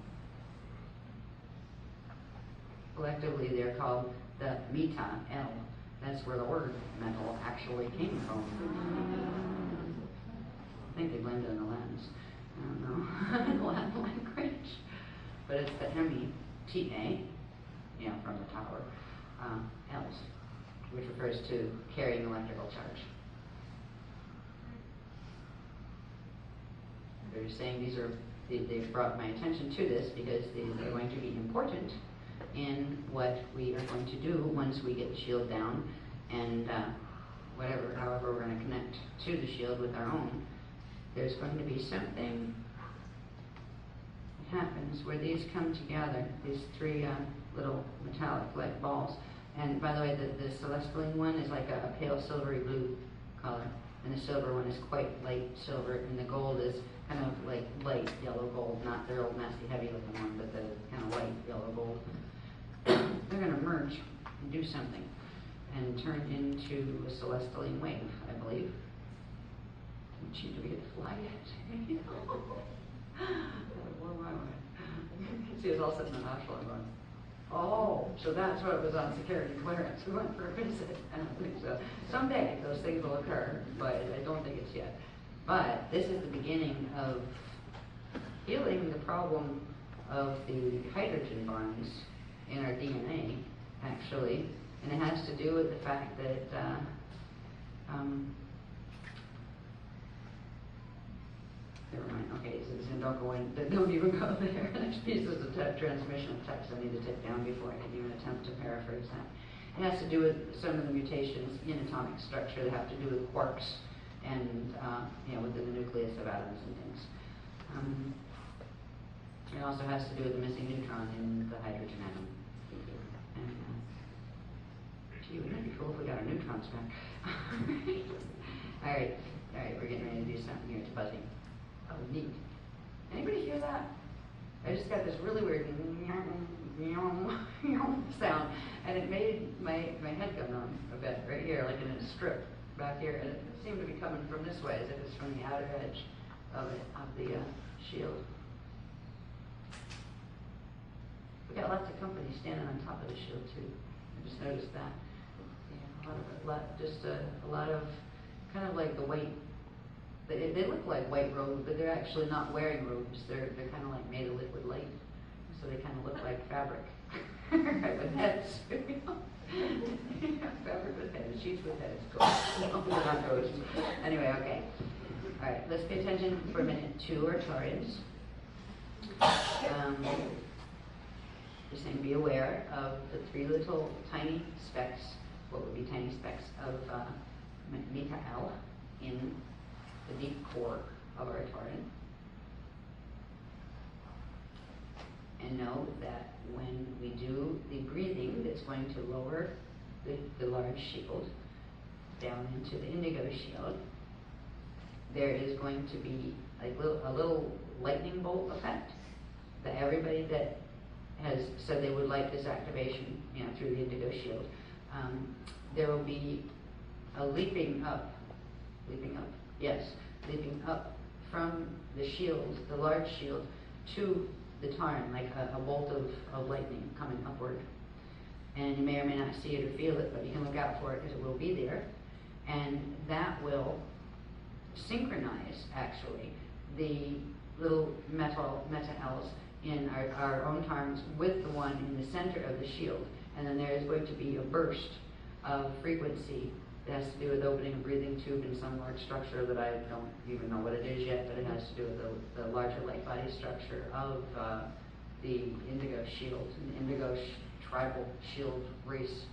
Collectively, they're called the meta, L. That's where the word metal actually came from. I think they blended in the lens. I don't know, the Latin language. But it's the META, from the tower. L's, which refers to carrying electrical charge. They're saying they've brought my attention to this because they're going to be important in what we are going to do once we get the shield down and however we're going to connect to the shield with our own. There's going to be something that happens where these come together, these three little metallic-like balls. And by the way, the celestiline one is like a pale silvery blue color, and the silver one is quite light silver, and the gold is kind of like light yellow gold, not the real nasty heavy looking one, but the kind of light yellow gold. They're going to merge and do something and turn into a celestiline wave, I believe. cheap to be able to fly yet. That'll blow my mind. See, it was all sitting in the hospital and going, oh, so that's what was on security clearance. We went for a visit. I don't think so. Someday those things will occur, but I don't think it's yet. But this is the beginning of healing the problem of the hydrogen bonds in our DNA, actually. And it has to do with the fact that never mind. Okay, so don't go in. Don't even go there. There's pieces of transmission of text I need to take down before I can even attempt to paraphrase that. It has to do with some of the mutations in atomic structure that have to do with quarks and within the nucleus of atoms and things. It also has to do with the missing neutron in the hydrogen atom. And gee, wouldn't it be cool if we got our neutrons back? All right, we're getting ready to do something here. It's buzzing. Oh, neat. Anybody hear that? I just got this really weird sound, and it made my head go numb a bit right here, like in a strip back here, and it seemed to be coming from this way, as if it's from the outer edge of the shield. We got lots of company standing on top of the shield too. I just noticed that. Yeah, a lot of kind of like the white. They look like white robes, but they're actually not wearing robes. They're kind of like made of liquid light, so they kind of look like fabric. With heads. Fabric with heads, sheets with heads. Cool. Not ghosts. Anyway, okay. All right, let's pay attention for a minute to our Taurians. Just saying, be aware of the three little tiny specks, what would be tiny specks of Mikael in the deep core of our Taurian. And know that when we do the breathing that's going to lower the large shield down into the indigo shield, there is going to be a little lightning bolt effect that everybody that has said they would like this activation, through the indigo shield, there will be a leaping up from the shield, the large shield, to the Taran, like a bolt of lightning coming upward. And you may or may not see it or feel it, but you can look out for it because it will be there. And that will synchronize, actually, the little meta-Ls in our own Tarans with the one in the center of the shield. And then there is going to be a burst of frequency that has to do with opening a breathing tube in some large structure that I don't even know what it is yet, but it has to do with the larger light body structure of the indigo shield, the indigo tribal shield race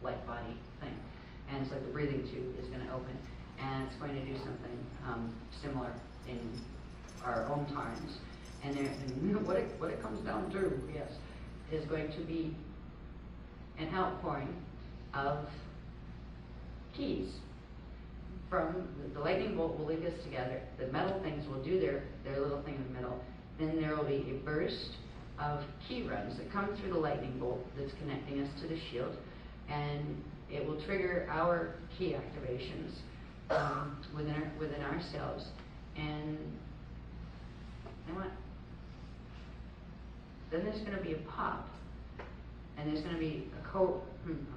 light body thing. And it's like the breathing tube is going to open, and it's going to do something similar in our own times. And what it comes down to, yes, is going to be an outpouring of keys. From the lightning bolt will link us together. The metal things will do their little thing in the middle. Then there will be a burst of key runs that come through the lightning bolt that's connecting us to the shield, and it will trigger our key activations within ourselves. And what? Then there's going to be a pop, and there's going to be a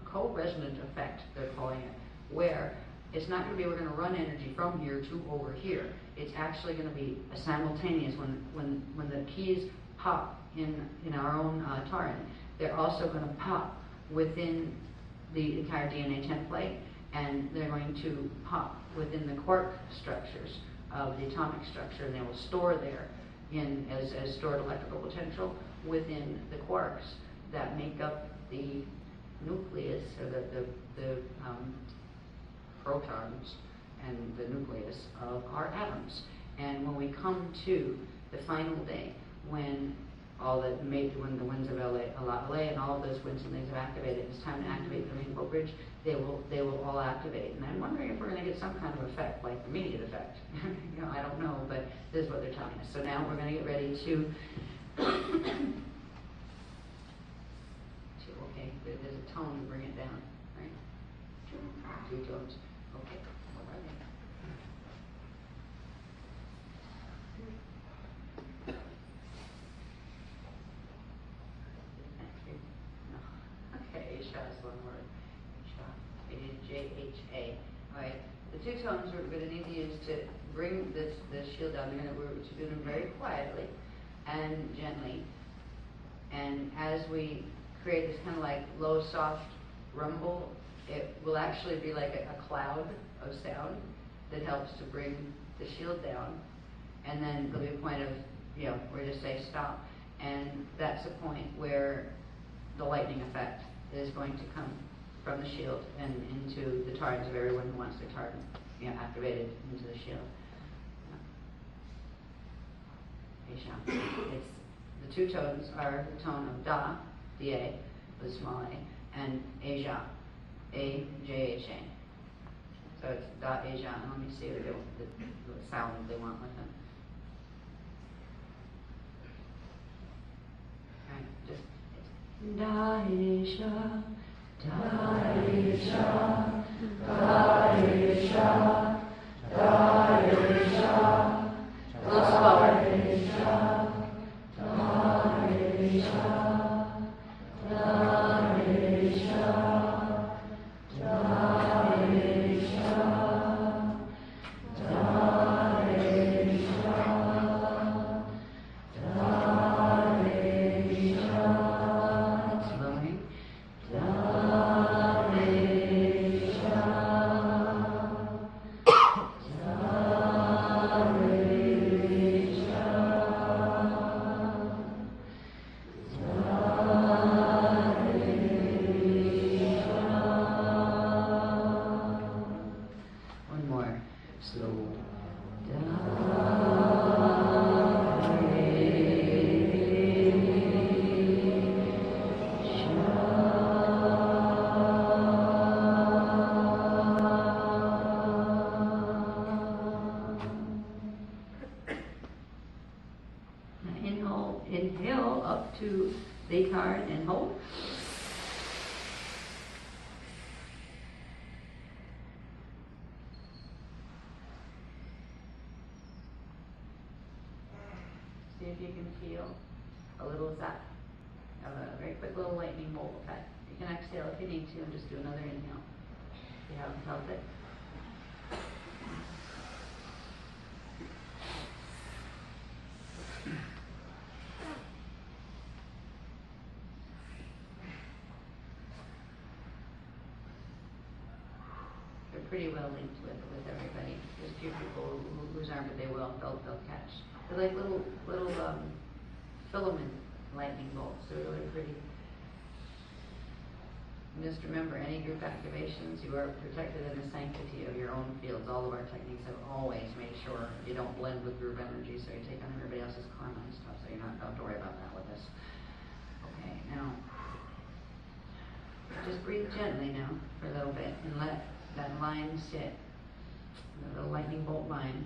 co-resonant effect, they're calling it, where it's not going to be we're going to run energy from here to over here. It's actually going to be a simultaneous when the keys pop in our own Taran, they're also going to pop within the entire DNA template, and they're going to pop within the quark structures of the atomic structure, and they will store there as stored electrical potential within the quarks that make up the nucleus, or the protons and the nucleus of our atoms. And when we come to the final day, when the winds of LA and all of those winds and things have activated, it's time to activate the rainbow bridge. They will all activate. And I'm wondering if we're going to get some kind of effect, like immediate effect. I don't know, but this is what they're telling us. So now we're going to get ready to. Okay, there's a tone to bring it down, right? 2 tones. Okay, what are they? the two tones we're going to need to use to bring this shield down. We're doing them very quietly and gently. And as we create this kind of like low, soft rumble, it will actually be like a cloud of sound that helps to bring the shield down. And then there'll be a point of, where to say stop. And that's a point where the lightning effect is going to come from the shield and into the tarns of everyone who wants their tarn, activated into the shield. A.Channel. It's the two tones are the tone of Da, D-A, with a small a, and A-Jah, A-J-H-A. So it's Da, A-Jah, and let me see the sound they want with it. Alright, just Da, A-Jah, Da, A-Jah, Da, A-Jah, Da, A-Jah. A little slower. Inhale up to the tarn and hold. See if you can feel a little zap of a very quick little lightning bolt effect. You can exhale if you need to and just do another inhale. If you haven't felt it. Pretty well linked with everybody. There's a few people whose aren't, but they'll catch. They're like little filament lightning bolts. They're really pretty. And just remember, any group activations, you are protected in the sanctity of your own fields. All of our techniques have always made sure you don't blend with group energy, so you take on everybody else's karma and stuff. So you don't have to worry about that with us. Okay, now just breathe gently now for a little bit and let that line sit, the little lightning bolt line.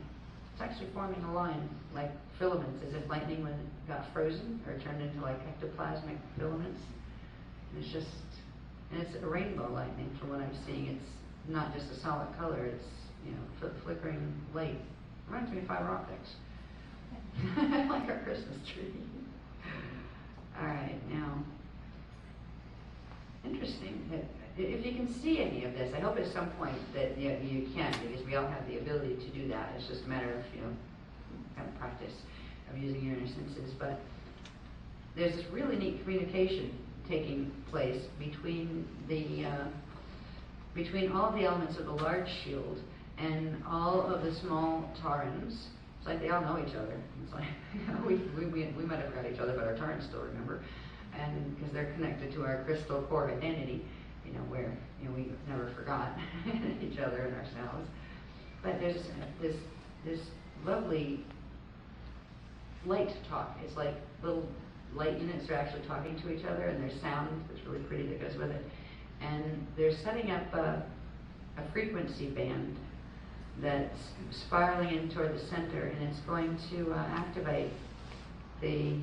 It's actually forming a line like filaments, as if lightning got frozen or turned into like ectoplasmic filaments. And it's a rainbow lightning from what I'm seeing. It's not just a solid color, it's flickering light. Reminds me of fiber optics. Like our Christmas tree. Alright, now, interesting. If you can see any of this, I hope at some point that you can, because we all have the ability to do that. It's just a matter of kind of practice of using your inner senses. But there's this really neat communication taking place between all of the elements of the large shield and all of the small tarns. It's like they all know each other. It's like we might have forgot each other, but our tarns still remember, and because they're connected to our crystal core identity. Where we never forgot each other and ourselves. But there's this lovely light talk. It's like little light units are actually talking to each other, and there's sound that's really pretty that goes with it. And they're setting up a frequency band that's spiraling in toward the center, and it's going to activate the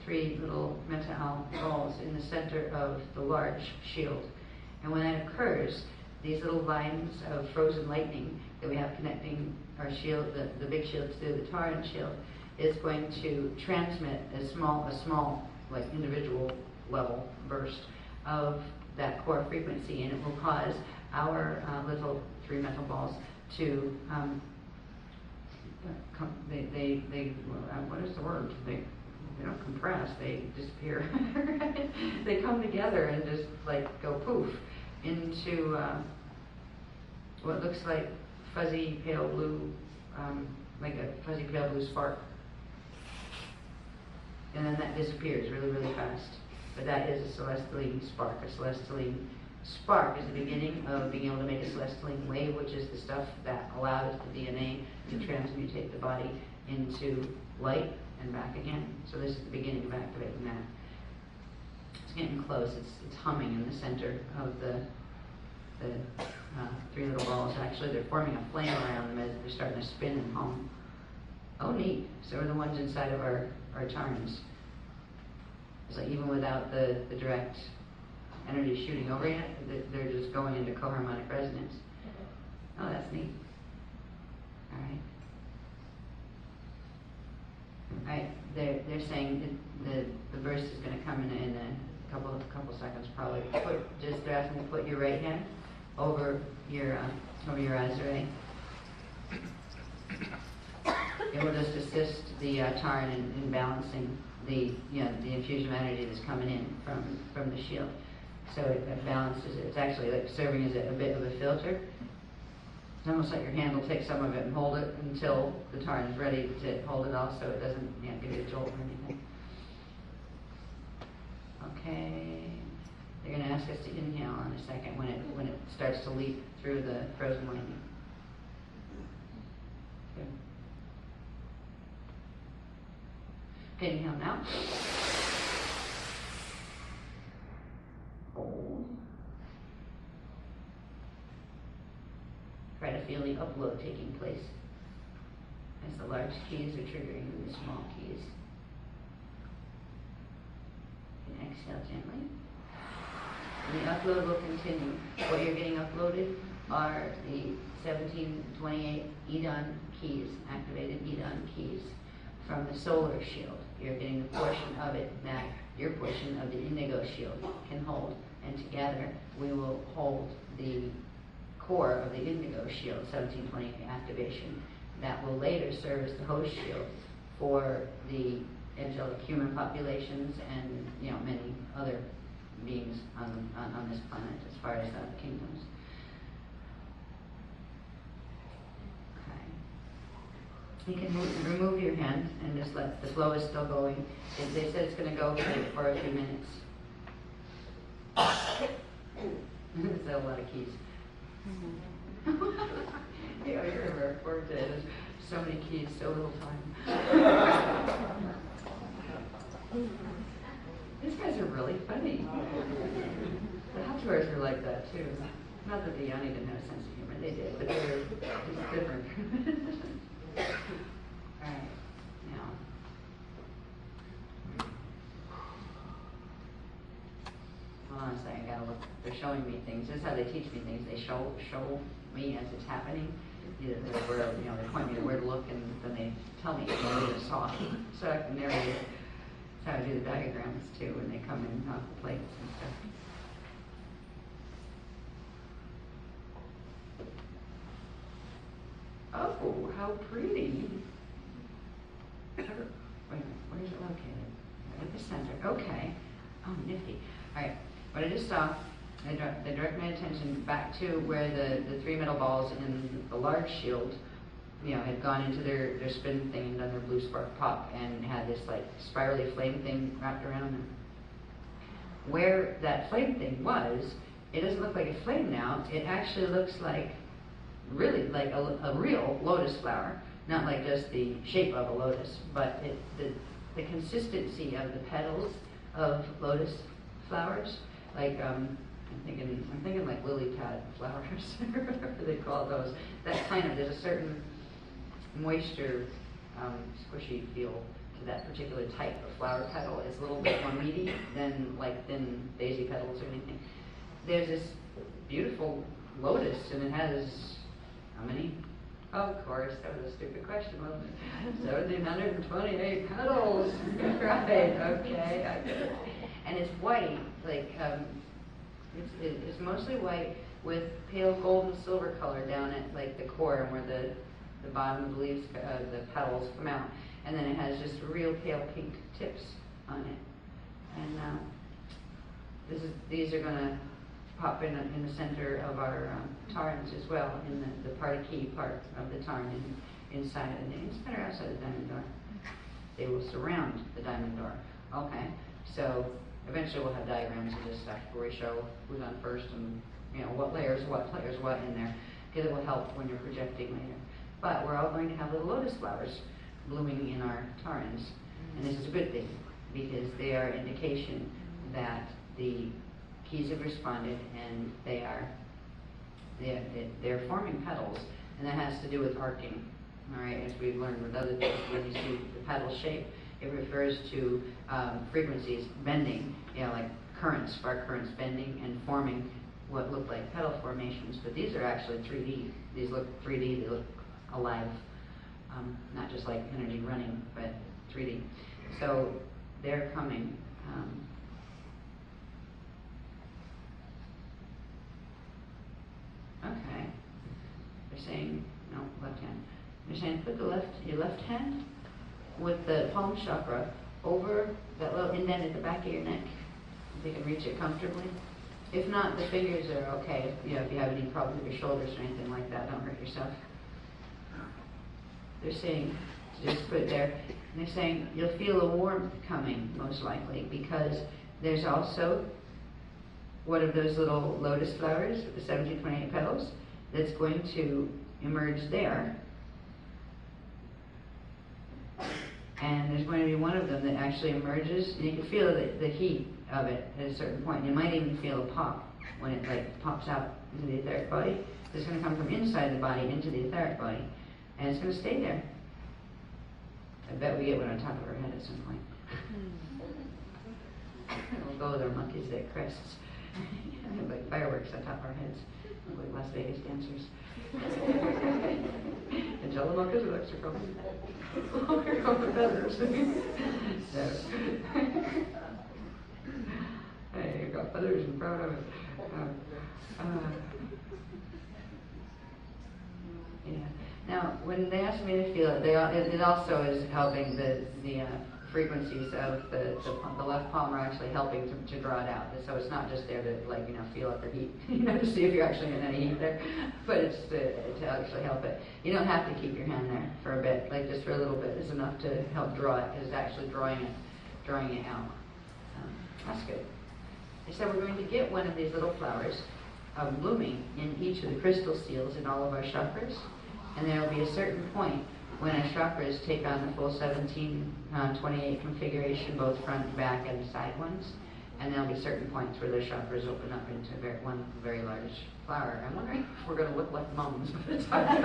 three little metal balls in the center of the large shield. And when that occurs, these little lines of frozen lightning that we have connecting our shield, the big shield to the tarn shield, is going to transmit a small, like individual level burst of that core frequency, and it will cause our little three metal balls to, what is the word? They don't compress, they disappear. They come together and just like go poof into what looks like fuzzy pale blue, like a fuzzy pale blue spark. And then that disappears really, really fast. But that is a celestialine spark. A celestialine spark is the beginning of being able to make a celestialine wave, which is the stuff that allows the DNA to transmutate the body into light and back again. So this is the beginning of activating that. It's getting close. It's humming in the center of the three little balls. Actually, they're forming a flame around them as they're starting to spin and hum. Oh, neat. So are the ones inside of our charms. So even without the direct energy shooting over yet, they're just going into coharmonic resonance. Oh, that's neat. All right. All right. They're saying that the verse is going to come in a couple seconds probably. They're asking to put your right hand over your eyes, right? It will just assist the Taran in balancing the infusion of energy that's coming in from the shield. So it balances it. It's actually like serving as a bit of a filter. It's almost like your hand will take some of it and hold it until the Taran is ready to hold it all, so it doesn't give you a jolt or anything. Okay. They're going to ask us to inhale in a second when it starts to leap through the frozen lightning. Good. Okay, inhale now. Hold. Try to feel the upload taking place as the large keys are triggering the small keys. And exhale gently. And the upload will continue. What you're getting uploaded are the 1728 Edon keys, activated Edon keys from the solar shield. You're getting the portion of it that your portion of the indigo shield can hold. And together we will hold the core of the indigo shield, 1728 activation, that will later serve as the host shield for the angelic human populations and many other beings on this planet as far as the kingdoms. Okay. You can remove your hand and just let the flow is still going. They said it's going to go for a few minutes. That's a lot of keys. Yeah, you're a rare forte. There's so many keys, so little time. These guys are really funny. The Hatuars are like that too. Not that the Yanni didn't have a sense of humor, they did, but they were just different. Alright, now. Hold on a second, I gotta look. They're showing me things. This is how they teach me things. They show me as it's happening. Either where, they point me to where to look, and then they tell me what I saw, so I can narrate it. That's how I do the diagrams too, when they come in off the plates and stuff. Oh, how pretty! Wait a minute, where is it located? At the center. Okay. Oh, nifty. All right. What I just saw. They direct my attention back to where the three metal balls in the large shield, had gone into their spin thing and done their blue spark pop and had this like spirally flame thing wrapped around them. Where that flame thing was, it doesn't look like a flame now. It actually looks like really like a real lotus flower, not like just the shape of a lotus, but the consistency of the petals of lotus flowers, like I'm thinking like lily pad flowers, or whatever they call those. That kind of, there's a certain moisture, squishy feel to that particular type of flower petal. It's a little bit more meaty than like thin daisy petals or anything. There's this beautiful lotus, and it has, how many? Oh, of course, that was a stupid question, wasn't it? 1,728 petals. Right, okay, I get it. And it's white, like, it's mostly white, with pale gold and silver color down at like the core and where the bottom of the leaves, the petals come out. And then it has just real pale pink tips on it. And these are going to pop in the center of our tarns as well, in the key part of the tarn inside of the inside or outside the diamond door. They will surround the diamond door. Okay, so eventually we'll have diagrams of this stuff where we show who's on first and what layers what in there, because it will help when you're projecting later. But we're all going to have little lotus flowers blooming in our tarns, and this is a good thing because they are indication that the keys have responded and they're forming petals, and that has to do with arcing. All right, as we've learned with other things, when you see the petal shape, it refers to frequencies bending, like currents, spark currents bending and forming what look like petal formations. But these are actually 3D. These look 3D. They look alive, not just like energy running, but 3D. So they're coming. Okay. They're saying, no, left hand. They're saying put your left hand with the palm chakra over that little indent at the back of your neck, if you can reach it comfortably. If not, the fingers are okay. If you have any problems with your shoulders or anything like that, don't hurt yourself. They're saying to just put it there. And they're saying you'll feel a warmth coming, most likely, because there's also one of those little lotus flowers with the 1728 petals that's going to emerge there. And there's going to be one of them that actually emerges, and you can feel the heat of it at a certain point. You might even feel a pop when it pops out into the etheric body. It's going to come from inside the body into the etheric body, and it's going to stay there. I bet we get one on top of our head at some point. We'll go with our monkeys that crests. Like fireworks on top of our heads, like Las Vegas dancers. And Jello mochas with extra coffee. Oh, here come the feathers. Hey, you got feathers and proud of it. Yeah. Now, when they ask me to feel it, it also is helping the frequencies of the left palm are actually helping to draw it out. So it's not just there to feel out the heat, to see if you're actually in any heat there, but it's to actually help it. You don't have to keep your hand there for a bit, like just for a little bit is enough to help draw it, because it's actually drawing it out. That's good. I said we're going to get one of these little flowers blooming in each of the crystal seals in all of our chakras, and there will be a certain point when our chakras take on the full 1728 configuration, both front, back, and side ones. And there'll be certain points where those chakras open up into one very large flower. I'm wondering if we're going to look like mums by the time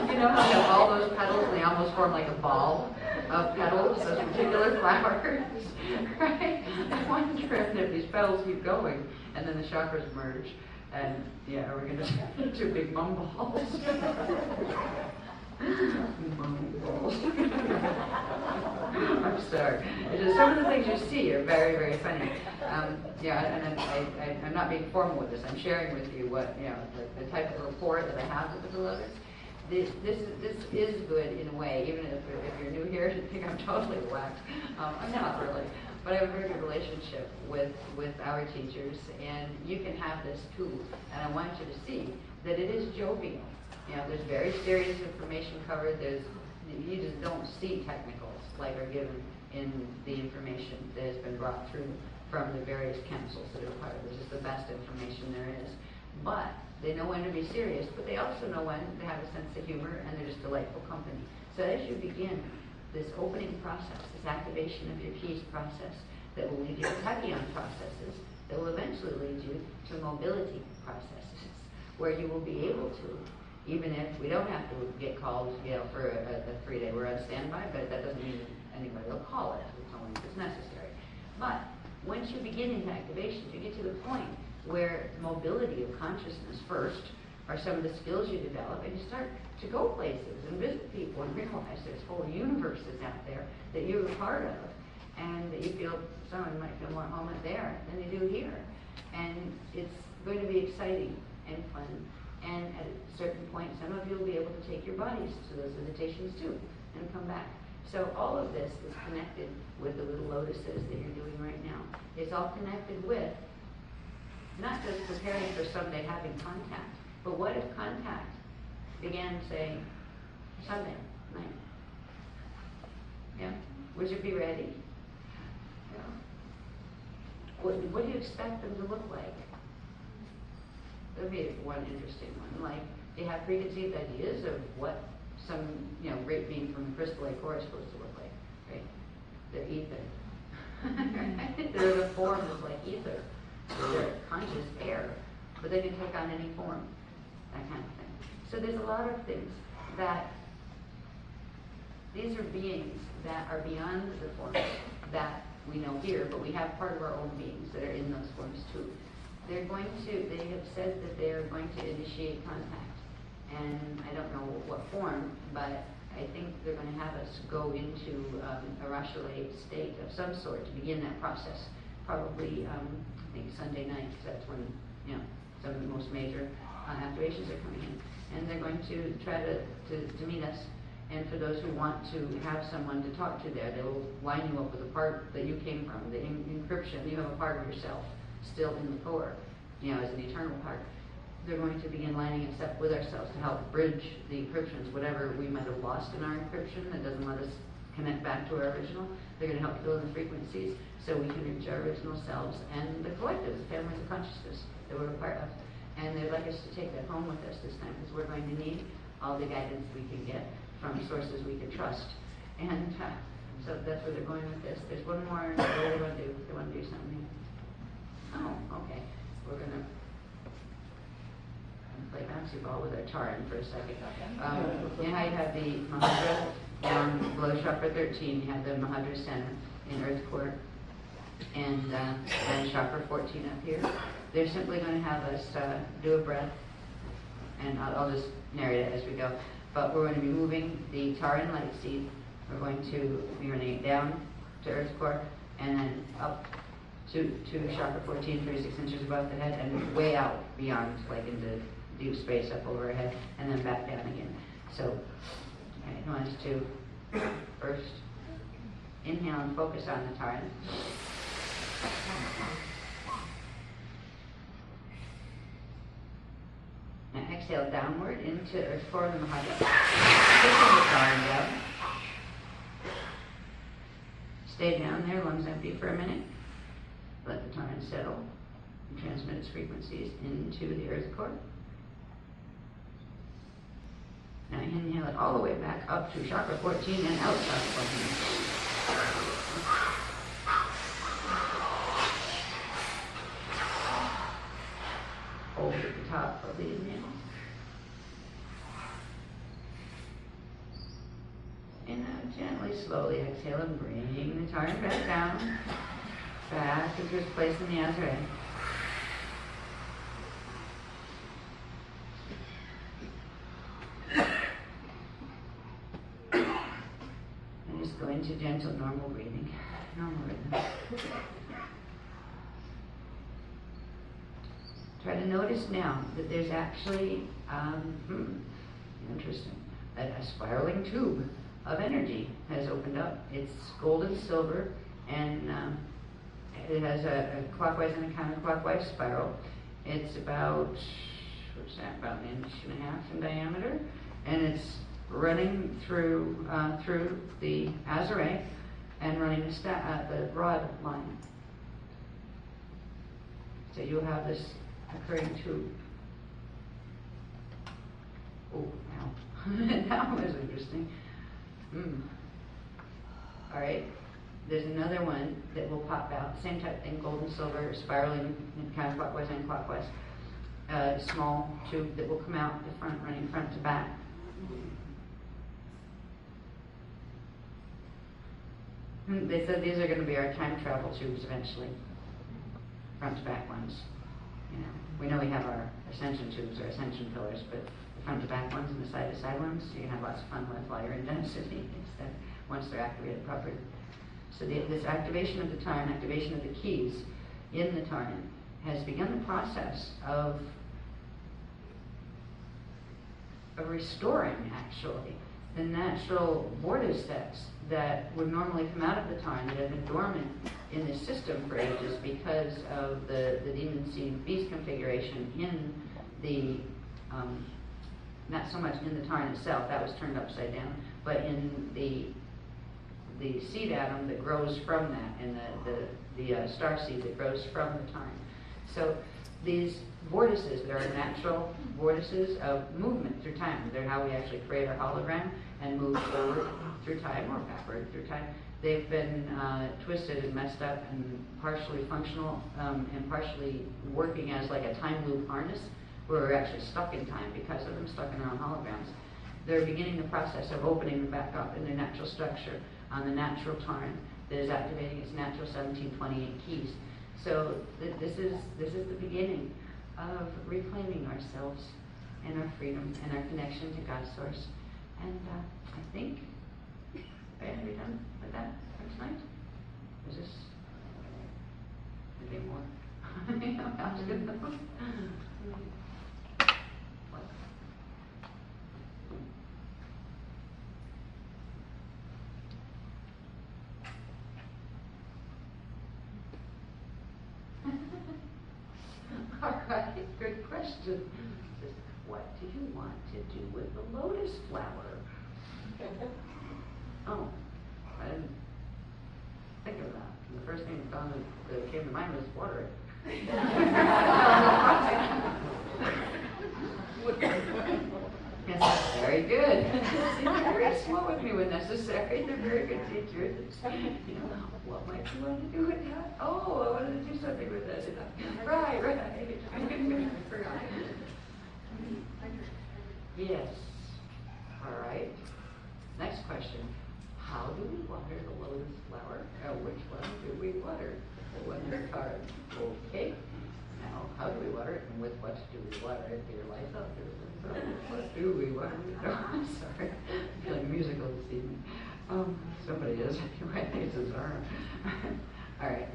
you know how they have all those petals and they almost form like a ball of petals, those particular flowers, right? I wonder if these petals keep going and then the chakras merge. And yeah, we're going to turn into big mum balls. I'm sorry. It's just some of the things you see are very, very funny. And I'm not being formal with this. I'm sharing with you what the type of rapport that I have with the beloveds. This is good in a way, even if you're new here and you think I'm totally whacked. I'm not really, but I have a very good relationship with our teachers, and you can have this too. And I want you to see that it is jovial. There's very serious information covered. You just don't see technicals like are given in the information that has been brought through from the various councils that are part of this. It's the best information there is. But they know when to be serious, but they also know when to have a sense of humor, and they're just delightful company. So as you begin this opening process, this activation of your keys process, that will lead you to tachyon processes, that will eventually lead you to mobility processes, where you will be able to, even if we don't have to get called, for a 3-day, we're on standby, but that doesn't mean anybody will call it. It's only if it's necessary. But once you begin into activations, you get to the point where mobility of consciousness first are some of the skills you develop, and you start to go places and visit people and realize there's whole universes out there that you're a part of, and that you feel, someone might feel more at home there than they do here. And it's going to be exciting and fun. And at a certain point, some of you will be able to take your bodies to those visitations too and come back. So all of this is connected with the little lotuses that you're doing right now. It's all connected with not just preparing for someday having contact, but what if contact began, say, Sunday night? Yeah? Would you be ready? Yeah. What do you expect them to look like? That'd be one interesting one. Like, do you have preconceived ideas of what some, great being from the crystal lake core is supposed to look like? Right? They're ether. They're the form of like ether. They're conscious air, but they can take on any form, that kind of thing. So there's a lot of things that these are beings that are beyond the forms that we know here, but we have part of our own beings that are in those forms too. They have said that they are going to initiate contact. And I don't know what form, but I think they're going to have us go into a Rashale state of some sort to begin that process. Probably, I think Sunday night, because that's when, some of the most major activations are coming in. And they're going to try to meet us. And for those who want to have someone to talk to there, they will line you up with a part that you came from, the encryption. You have a part of yourself still in the core, as an eternal part. They're going to begin lining us up with ourselves to help bridge the encryptions, whatever we might have lost in our encryption that doesn't let us connect back to our original. They're going to help fill in the frequencies so we can reach our original selves and the collectives, the families of consciousness that we're a part of. And they'd like us to take that home with us this time, because we're going to need all the guidance we can get from sources we can trust. And so that's where they're going with this. There's one more. What do they want to do? They want to do something. Oh, okay. We're going to play bouncy ball with our Taran for a second. You know how you have the Mahadra down below chakra 13, you have the Mahadra center in Earth Core, and chakra 14 up here. They're simply going to have us do a breath, and I'll just narrate it as we go. But we're going to be moving the Taran light seed. We're going to be running it down to Earth Core, and then up to chakra 14, 36 inches above the head, and way out beyond, like into deep space up over our head, and then back down again. So, okay, who wants to first inhale and focus on the Taran? Now exhale downward into Earth Core and Mahadra. Pushing the Taran down. Stay down there, lungs empty for a minute. Let the Taran settle and transmit its frequencies into the Earth Core. Now inhale it all the way back up to chakra 14 and out chakra 14. Hold at the top of the inhale. And now gently, slowly exhale and bring the Taran back down. Back into its place in the Azrael. And just go into gentle, normal breathing. Normal rhythm. Try to notice now that there's actually, interesting, a spiraling tube of energy has opened up. It's gold and silver, and it has a clockwise and a counterclockwise spiral. It's about, about an inch and a half in diameter, and it's running through the Azure and running the rod line. So you'll have this occurring tube. Oh, now. That was interesting. All right. There's another one that will pop out, same type thing, gold and silver, spiraling counterclockwise and clockwise. Small tube that will come out the front, running front to back. They said these are going to be our time travel tubes eventually, front to back ones. We know we have our ascension tubes or ascension pillars, but the front to back ones and the side to side ones, you can have lots of fun with while you're in density once they're activated properly. So this activation of the Taran, activation of the keys in the Taran, has begun the process of restoring, actually, the natural vortices that would normally come out of the tarn that have been dormant in the system for ages because of the demon seed beast configuration in the, not so much in the tarn itself, that was turned upside down, but in the seed atom that grows from that, and the star seed that grows from the tarn. So these vortices that are natural vortices of movement through time, they're how we actually create our hologram and move forward through time or backward through time. They've been twisted and messed up and partially functional and partially working as like a time loop harness where we're actually stuck in time because of them, stuck in our own holograms. They're beginning the process of opening them back up in their natural structure on the natural tarn that is activating its natural 1728 keys. So this is the beginning of reclaiming ourselves and our freedom and our connection to God's source. And I think, are we done with that for tonight? Is this anything more? Sounds good though. What? All right, good question. What do you want to do with the lotus flower? Oh, I didn't think of that. The first thing that came to mind was water it. Yes, that's very good. They're very slow with me when necessary. They're very good teachers. You know, what might you want to do with that? Oh, I wanted to do something with that. Right. I forgot. Yes. All right. Next question. How do we water the lotus flower? Which one do we water? The one in the card. Okay. Now, how do we water it, and with what do we water it? Your lights up. What do we water it? Oh, I'm sorry. I'm feeling musical this evening. Somebody is. Anyway, I think it's a Zara. All right.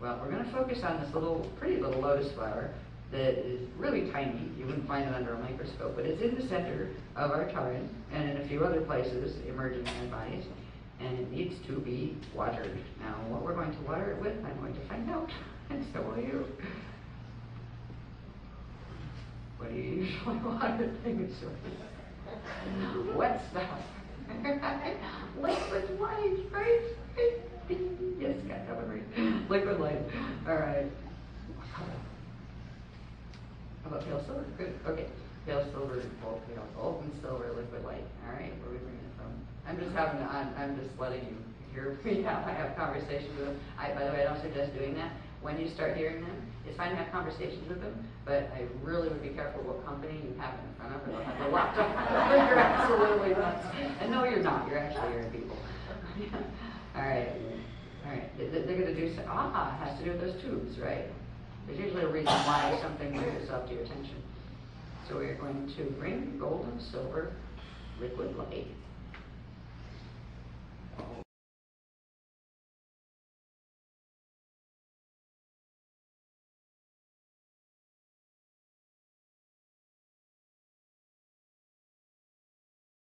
Well, we're going to focus on this pretty little lotus flower that is really tiny. You wouldn't find it under a microscope, but it's in the center of our tarn and in a few other places emerging in our bodies, and it needs to be watered. Now, what we're going to water it with, I'm going to find out, and so will you. What do you usually water things with? Wet stuff. Liquid light, right? Yes, got that one right. Liquid light. All right. How about pale silver? Good. Okay. Pale silver, gold and silver, liquid light. All right. Where are we bringing it from? I'm just letting you hear me out. I have conversations with them. By the way, I don't suggest doing that. When you start hearing them, it's fine to have conversations with them, but I really would be careful what company you have in front of, or they'll have their laptop. You're absolutely nuts. And no, you're not. You're actually hearing people. All right. All right. They're going to do some, it has to do with those tubes, right? There's usually a reason why something brings itself to your attention. So we're going to bring gold and silver liquid light